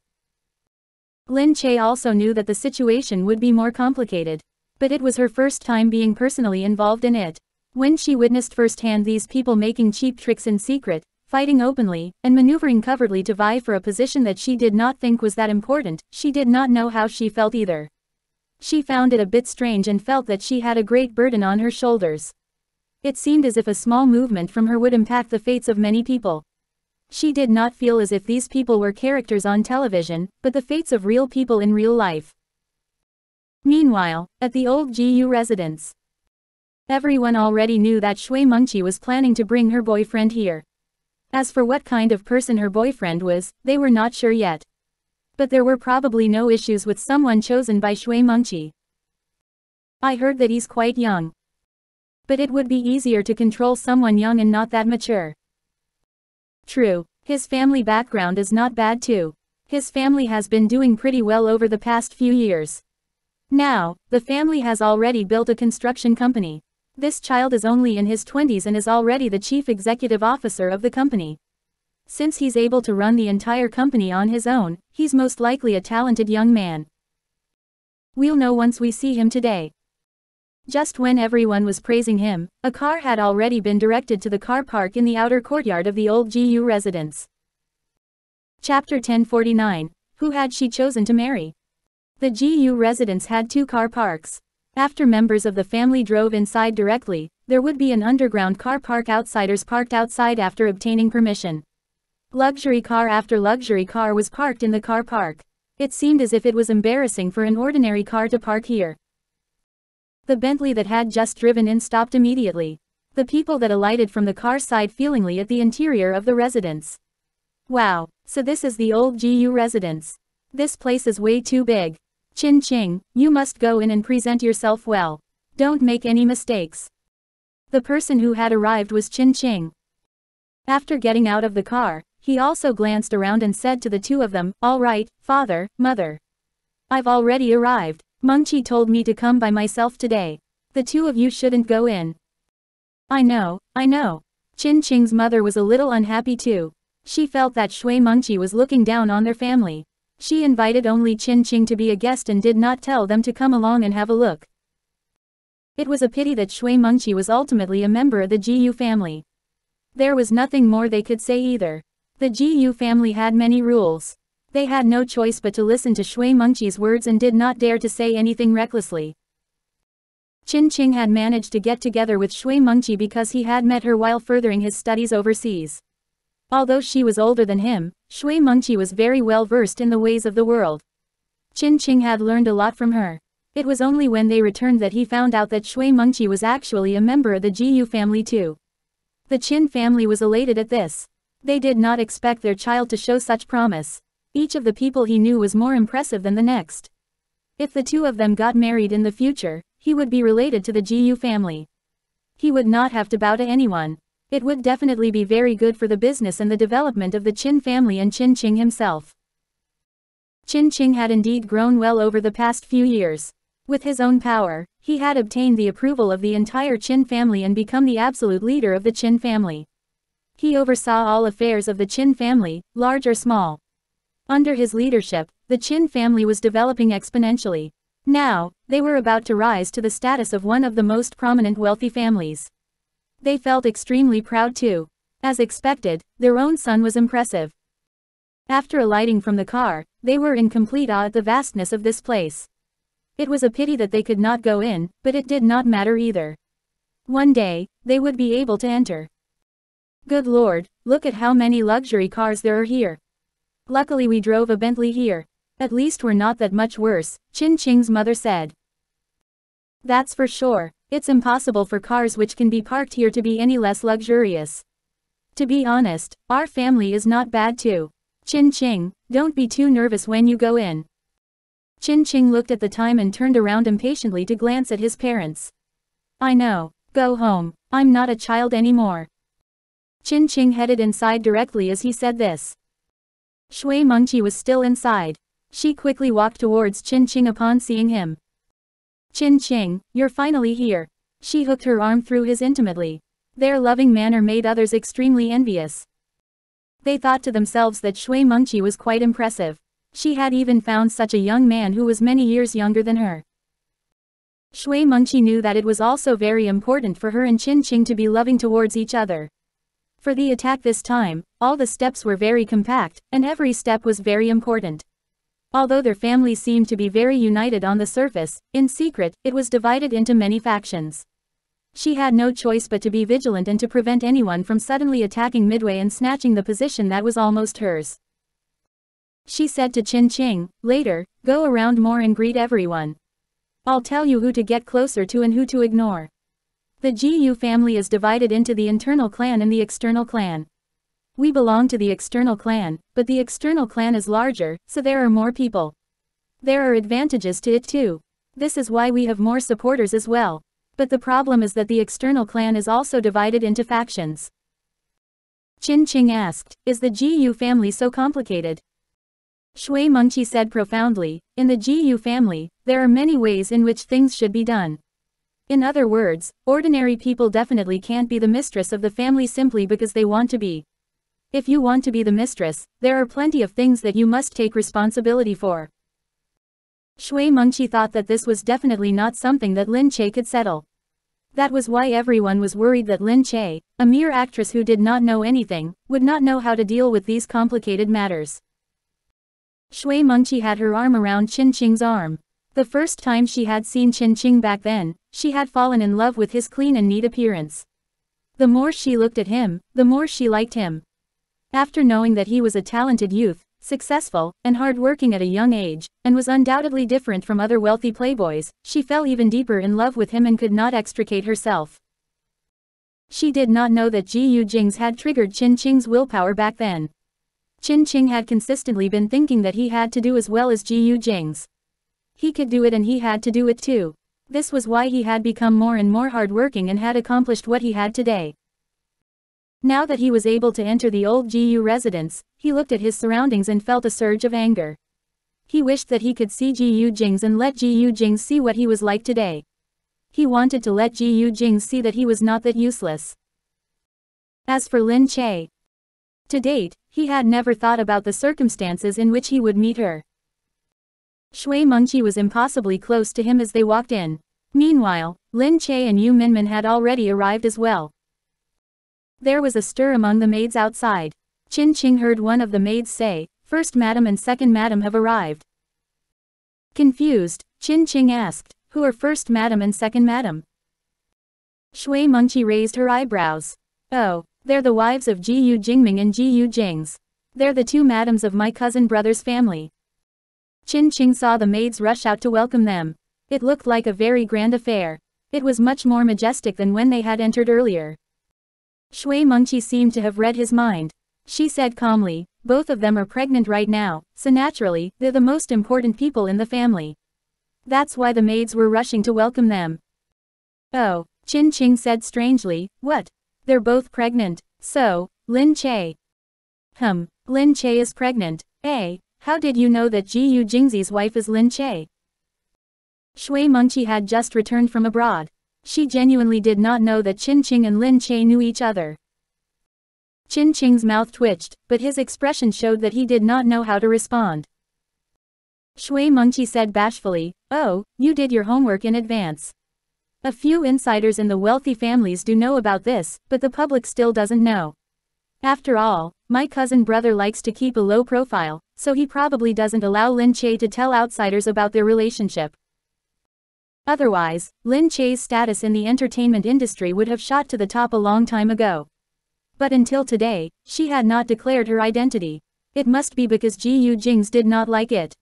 Lin Che also knew that the situation would be more complicated. But it was her first time being personally involved in it. When she witnessed firsthand these people making cheap tricks in secret, fighting openly, and maneuvering covertly to vie for a position that she did not think was that important, she did not know how she felt either. She found it a bit strange and felt that she had a great burden on her shoulders. It seemed as if a small movement from her would impact the fates of many people. She did not feel as if these people were characters on television, but the fates of real people in real life. Meanwhile, at the old Gu residence, everyone already knew that Shui Mengqi was planning to bring her boyfriend here. As for what kind of person her boyfriend was, they were not sure yet. But there were probably no issues with someone chosen by Shui Mengqi. "I heard that he's quite young. But it would be easier to control someone young and not that mature. True, his family background is not bad too. His family has been doing pretty well over the past few years. Now, the family has already built a construction company. This child is only in his 20s and is already the chief executive officer of the company. Since he's able to run the entire company on his own, he's most likely a talented young man. We'll know once we see him today. Just when everyone was praising him, a car had already been directed to the car park in the outer courtyard of the old GU residence. Chapter 1049. Who had she chosen to marry? The GU residence had 2 car parks. After members of the family drove inside directly, there would be an underground car park outsiders parked outside after obtaining permission. Luxury car after luxury car was parked in the car park. It seemed as if it was embarrassing for an ordinary car to park here. The Bentley that had just driven in stopped immediately. The people that alighted from the car sighed feelingly at the interior of the residence. Wow, so this is the old GU residence. This place is way too big. Chin Ching, you must go in and present yourself well. Don't make any mistakes. The person who had arrived was Chin Ching. After getting out of the car, he also glanced around and said to the 2 of them, "All right, father, mother. I've already arrived. Mengqi told me to come by myself today. The 2 of you shouldn't go in." I know. Chin Ching's mother was a little unhappy too. She felt that Shui Mengqi was looking down on their family. She invited only Chin Ching to be a guest and did not tell them to come along and have a look. It was a pity that Shui Mengqi was ultimately a member of the GU family. There was nothing more they could say either. The GU family had many rules. They had no choice but to listen to Shui Mengqi's words and did not dare to say anything recklessly. Chin Ching had managed to get together with Shui Mengqi because he had met her while furthering his studies overseas. Although she was older than him, Shui Mengqi was very well versed in the ways of the world. Chin Ching had learned a lot from her. It was only when they returned that he found out that Shui Mengqi was actually a member of the GU family too. The Chin family was elated at this. They did not expect their child to show such promise. Each of the people he knew was more impressive than the next. If the 2 of them got married in the future, he would be related to the GU family. He would not have to bow to anyone. It would definitely be very good for the business and the development of the Chin family and Chin Ching himself. Chin Ching had indeed grown well over the past few years. With his own power, he had obtained the approval of the entire Chin family and become the absolute leader of the Chin family. He oversaw all affairs of the Chin family, large or small. Under his leadership, the Chin family was developing exponentially. Now, they were about to rise to the status of one of the most prominent wealthy families. They felt extremely proud too. As expected, their own son was impressive. After alighting from the car, they were in complete awe at the vastness of this place. It was a pity that they could not go in, but it did not matter either. One day, they would be able to enter. Good Lord, look at how many luxury cars there are here. Luckily we drove a Bentley here. At least we're not that much worse, Chin Ching's mother said. That's for sure. It's impossible for cars which can be parked here to be any less luxurious. To be honest, our family is not bad too. Chin Ching, don't be too nervous when you go in. Chin Ching looked at the time and turned around impatiently to glance at his parents. I know. Go home. I'm not a child anymore. Chin Ching headed inside directly as he said this. Shui Mengqi was still inside. She quickly walked towards Chin Ching upon seeing him. Chin Ching, you're finally here. She hooked her arm through his intimately. Their loving manner made others extremely envious. They thought to themselves that Shui Mengqi was quite impressive. She had even found such a young man who was many years younger than her. Shui Mengqi knew that it was also very important for her and Chin Ching to be loving towards each other. For the attack this time, all the steps were very compact, and every step was very important. Although their families seemed to be very united on the surface, in secret, it was divided into many factions. She had no choice but to be vigilant and to prevent anyone from suddenly attacking midway and snatching the position that was almost hers. She said to Chin Ching, later, go around more and greet everyone. I'll tell you who to get closer to and who to ignore. The GU family is divided into the internal clan and the external clan. We belong to the external clan, but the external clan is larger, so there are more people. There are advantages to it too. This is why we have more supporters as well. But the problem is that the external clan is also divided into factions. Qin Qing asked, is the Gu family so complicated? Shui Mengqi said profoundly, in the Gu family, there are many ways in which things should be done. In other words, ordinary people definitely can't be the mistress of the family simply because they want to be. If you want to be the mistress, there are plenty of things that you must take responsibility for. Shui Mengqi thought that this was definitely not something that Lin Che could settle. That was why everyone was worried that Lin Che, a mere actress who did not know anything, would not know how to deal with these complicated matters. Shui Mengqi had her arm around Qin Qing's arm. The first time she had seen Qin Qing back then, she had fallen in love with his clean and neat appearance. The more she looked at him, the more she liked him. After knowing that he was a talented youth, successful, and hard-working at a young age, and was undoubtedly different from other wealthy playboys, she fell even deeper in love with him and could not extricate herself. She did not know that Gu Jingze had triggered Qin Qing's willpower back then. Qin Qing had consistently been thinking that he had to do as well as Gu Jingze. He could do it and he had to do it too. This was why he had become more and more hardworking and had accomplished what he had today. Now that he was able to enter the old Gu residence, he looked at his surroundings and felt a surge of anger. He wished that he could see Gu Jingze and let Gu Jingze see what he was like today. He wanted to let Gu Jingze see that he was not that useless. As for Lin Che, to date, he had never thought about the circumstances in which he would meet her. Shui Mengqi was impossibly close to him as they walked in. Meanwhile, Lin Che and Yu Minmin had already arrived as well. There was a stir among the maids outside. Qin Qing heard one of the maids say, "First madam and second madam have arrived." Confused, Qin Qing asked, "Who are first madam and second madam?" Shui Mengqi raised her eyebrows. "Oh, they're the wives of Gu Jingming and Gu Jingze. They're the two madams of my cousin brother's family." Qin Qing saw the maids rush out to welcome them. It looked like a very grand affair. It was much more majestic than when they had entered earlier. Shui Mengqi seemed to have read his mind. She said calmly, "Both of them are pregnant right now, so naturally, they're the most important people in the family. That's why the maids were rushing to welcome them." "Oh," Qin Qing said strangely, "what? They're both pregnant. So, Lin Che." Lin Che is pregnant. Eh? How did you know that Gu Jingze's wife is Lin Che?" Shui Mengqi had just returned from abroad. She genuinely did not know that Qin Qing and Lin Che knew each other. Qin Qing's mouth twitched, but his expression showed that he did not know how to respond. Shui Mengqi said bashfully, "Oh, you did your homework in advance. A few insiders in the wealthy families do know about this, but the public still doesn't know. After all, my cousin brother likes to keep a low profile, so he probably doesn't allow Lin Che to tell outsiders about their relationship. Otherwise, Lin Che's status in the entertainment industry would have shot to the top a long time ago. But until today, she had not declared her identity. It must be because Gu Jingze did not like it."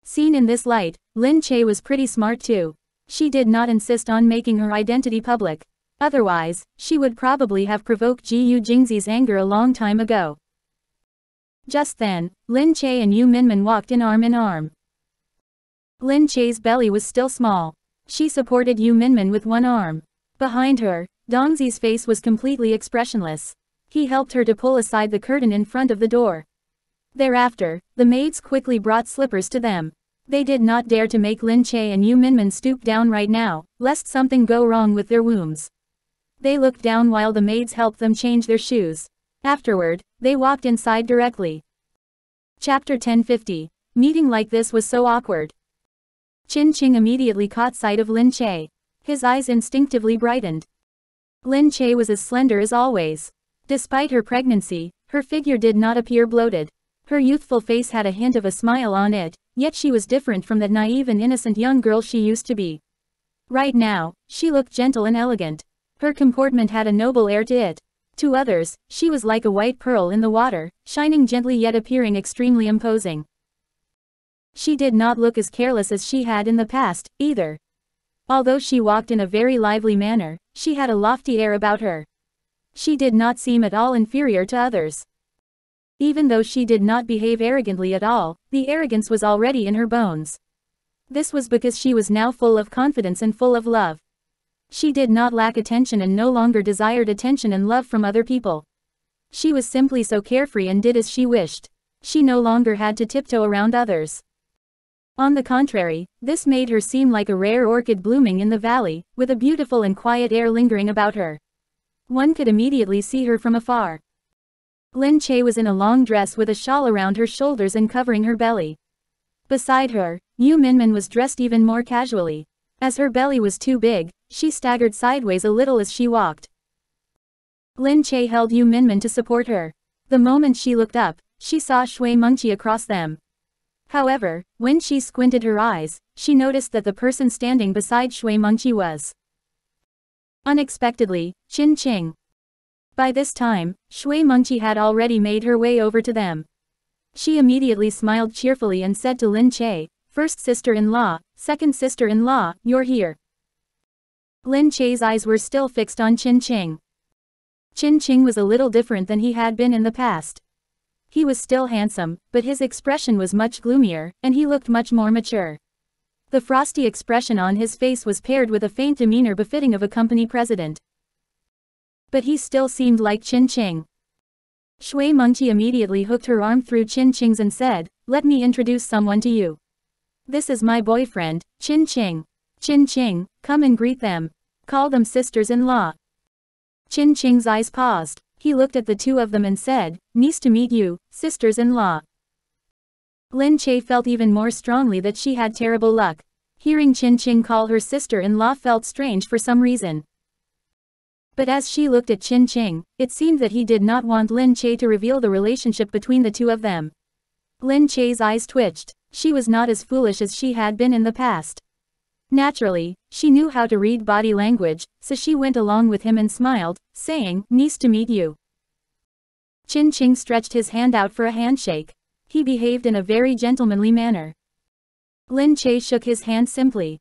Seen in this light, Lin Che was pretty smart too. She did not insist on making her identity public. Otherwise, she would probably have provoked Gu Jingze's anger a long time ago. Just then, Lin Che and Yu Minmin walked in arm. Lin Che's belly was still small. She supported Yu Minmin with one arm. Behind her, Dongzi's face was completely expressionless. He helped her to pull aside the curtain in front of the door. Thereafter, the maids quickly brought slippers to them. They did not dare to make Lin Che and Yu Minmin stoop down right now, lest something go wrong with their wombs. They looked down while the maids helped them change their shoes. Afterward, they walked inside directly. Chapter 1050. Meeting like this was so awkward. Qin Qing immediately caught sight of Lin Che. His eyes instinctively brightened. Lin Che was as slender as always. Despite her pregnancy, her figure did not appear bloated. Her youthful face had a hint of a smile on it, yet she was different from that naive and innocent young girl she used to be. Right now, she looked gentle and elegant. Her comportment had a noble air to it. To others, she was like a white pearl in the water, shining gently yet appearing extremely imposing. She did not look as careless as she had in the past, either. Although she walked in a very lively manner, she had a lofty air about her. She did not seem at all inferior to others. Even though she did not behave arrogantly at all, the arrogance was already in her bones. This was because she was now full of confidence and full of love. She did not lack attention and no longer desired attention and love from other people. She was simply so carefree and did as she wished. She no longer had to tiptoe around others. On the contrary, this made her seem like a rare orchid blooming in the valley, with a beautiful and quiet air lingering about her. One could immediately see her from afar. Lin Che was in a long dress with a shawl around her shoulders and covering her belly. Beside her, Yu Minmin was dressed even more casually. As her belly was too big, she staggered sideways a little as she walked. Lin Che held Yu Minmin to support her. The moment she looked up, she saw Shui Mengqi across them. However, when she squinted her eyes, she noticed that the person standing beside Shui Mengqi was unexpectedly Qin Qing. By this time, Shui Mengqi had already made her way over to them. She immediately smiled cheerfully and said to Lin Che, "First sister-in-law, second sister-in-law, you're here." Lin Che's eyes were still fixed on Qin Qing. Qin Qing was a little different than he had been in the past. He was still handsome, but his expression was much gloomier, and he looked much more mature. The frosty expression on his face was paired with a faint demeanor befitting of a company president. But he still seemed like Qin Qing. Shui Mengqi immediately hooked her arm through Qin Qing's and said, "Let me introduce someone to you. This is my boyfriend, Qin Qing. Qin Qing, come and greet them. Call them sisters-in-law." Qin Qing's eyes paused. He looked at the two of them and said, "Nice to meet you, sisters-in-law." Lin Che felt even more strongly that she had terrible luck. Hearing Qin Qing call her sister-in-law felt strange for some reason. But as she looked at Qin Qing, it seemed that he did not want Lin Che to reveal the relationship between the two of them. Lin Che's eyes twitched. She was not as foolish as she had been in the past. Naturally, she knew how to read body language, so she went along with him and smiled, saying, "Nice to meet you." Qin Qing stretched his hand out for a handshake. He behaved in a very gentlemanly manner. Lin Che shook his hand simply.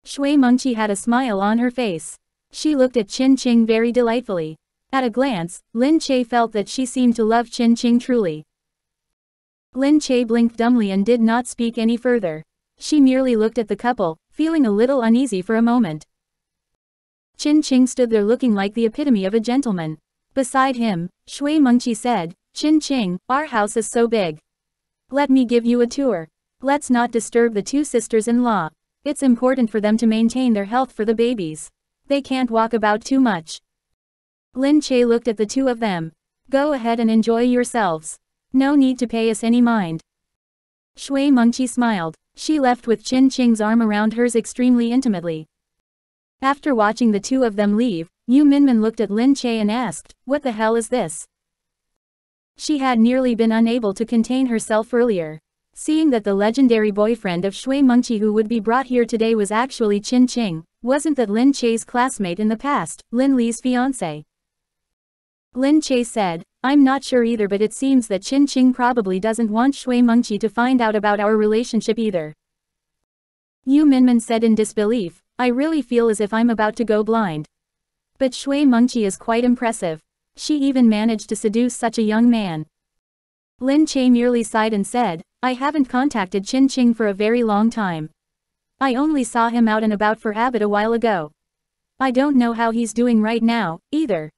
Shui Mengqi had a smile on her face. She looked at Qin Qing very delightfully. At a glance, Lin Che felt that she seemed to love Qin Qing truly. Lin Che blinked dumbly and did not speak any further. She merely looked at the couple, feeling a little uneasy for a moment. Qin Qing stood there looking like the epitome of a gentleman. Beside him, Shui Mengqi said, "Qin Qing, our house is so big. Let me give you a tour. Let's not disturb the two sisters-in-law. It's important for them to maintain their health for the babies. They can't walk about too much." Lin Che looked at the two of them. "Go ahead and enjoy yourselves. No need to pay us any mind." Shui Mengqi smiled. She left with Qin Qing's arm around hers extremely intimately. After watching the two of them leave, Yu Minmin looked at Lin Che and asked, "What the hell is this?" She had nearly been unable to contain herself earlier. Seeing that the legendary boyfriend of Shui Mengqi who would be brought here today was actually Qin Qing, wasn't that Lin Che's classmate in the past, Lin Li's fiancé? Lin Che said, "I'm not sure either, but it seems that Qin Qing probably doesn't want Shui Mengqi to find out about our relationship either." Yu Minmin said in disbelief, "I really feel as if I'm about to go blind. But Shui Mengqi is quite impressive. She even managed to seduce such a young man." Lin Che merely sighed and said, "I haven't contacted Qin Qing for a very long time. I only saw him out and about for Abbott a while ago. I don't know how he's doing right now, either."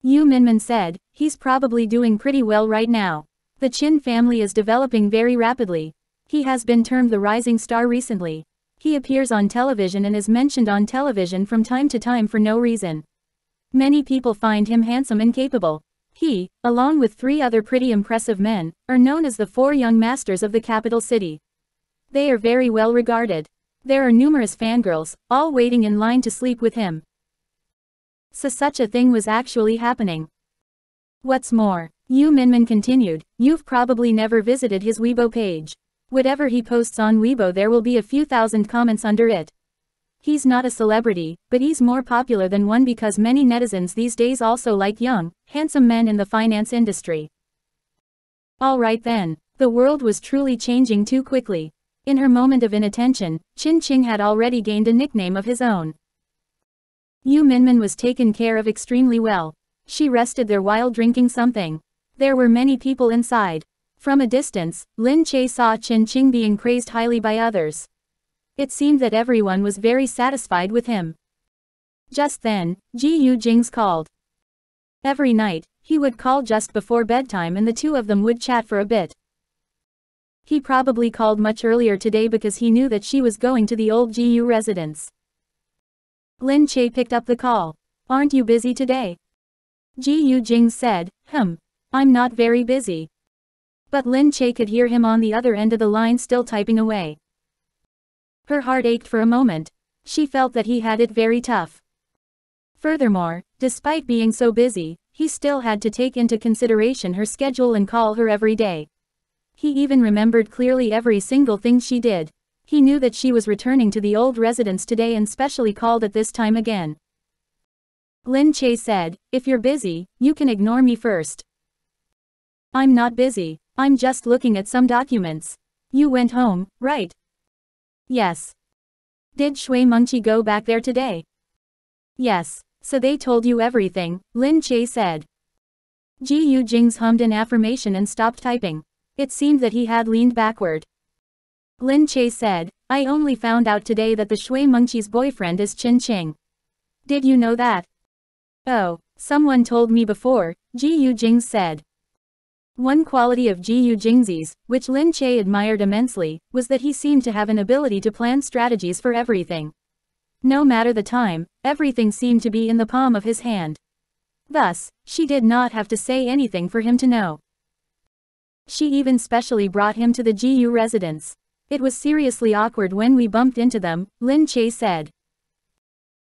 Yu Minmin said, "He's probably doing pretty well right now. The Qin family is developing very rapidly. He has been termed the rising star recently. He appears on television and is mentioned on television from time to time for no reason. Many people find him handsome and capable. He, along with 3 other pretty impressive men, are known as the 4 young masters of the capital city. They are very well regarded. There are numerous fangirls, all waiting in line to sleep with him." So such a thing was actually happening. What's more, Yu Minmin continued, "You've probably never visited his Weibo page. Whatever he posts on Weibo, there will be a few thousand comments under it. He's not a celebrity, but he's more popular than one because many netizens these days also like young, handsome men in the finance industry." Alright then, the world was truly changing too quickly. In her moment of inattention, Qin Qing had already gained a nickname of his own. Yu Minmin was taken care of extremely well. She rested there while drinking something. There were many people inside. From a distance, Lin Che saw Qin Qing being praised highly by others. It seemed that everyone was very satisfied with him. Just then, Gu Jingze called. Every night, he would call just before bedtime and the two of them would chat for a bit. He probably called much earlier today because he knew that she was going to the old GU residence. Lin Che picked up the call. Aren't you busy today? Gu Jingze said, I'm not very busy. But Lin Che could hear him on the other end of the line still typing away. Her heart ached for a moment. She felt that he had it very tough. Furthermore, despite being so busy, he still had to take into consideration her schedule and call her every day. He even remembered clearly every single thing she did. He knew that she was returning to the old residence today and specially called at this time again. Lin Che said, if you're busy, you can ignore me first. I'm not busy, I'm just looking at some documents. You went home, right? Yes. Did Shui Mengqi go back there today? Yes. So they told you everything, Lin Che said. Gu Jingze hummed an affirmation and stopped typing. It seemed that he had leaned backward. Lin Che said, I only found out today that the Shui Mengqi's boyfriend is Qin Qing. Did you know that? Oh, someone told me before, Gu Jingze said. One quality of Gu Jingze's, which Lin Che admired immensely, was that he seemed to have an ability to plan strategies for everything. No matter the time, everything seemed to be in the palm of his hand. Thus, she did not have to say anything for him to know. She even specially brought him to the GU residence. It was seriously awkward when we bumped into them, Lin Che said.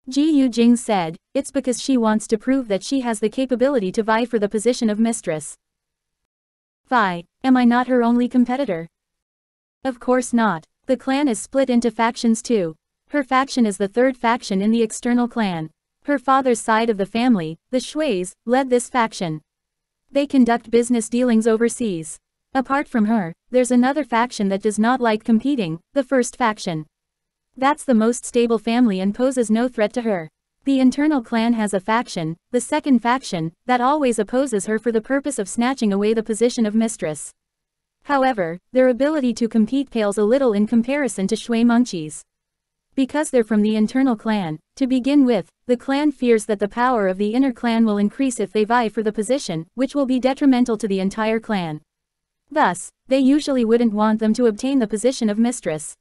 Gu Jingze said, it's because she wants to prove that she has the capability to vie for the position of mistress. Vi, am I not her only competitor? Of course not. The clan is split into factions too. Her faction is the third faction in the external clan. Her father's side of the family, the Shuis, led this faction. They conduct business dealings overseas. Apart from her, there's another faction that does not like competing, the first faction. That's the most stable family and poses no threat to her. The internal clan has a faction, the second faction, that always opposes her for the purpose of snatching away the position of mistress. However, their ability to compete pales a little in comparison to Shui Mengqi's. Because they're from the internal clan, to begin with, the clan fears that the power of the inner clan will increase if they vie for the position, which will be detrimental to the entire clan. Thus, they usually wouldn't want them to obtain the position of mistress.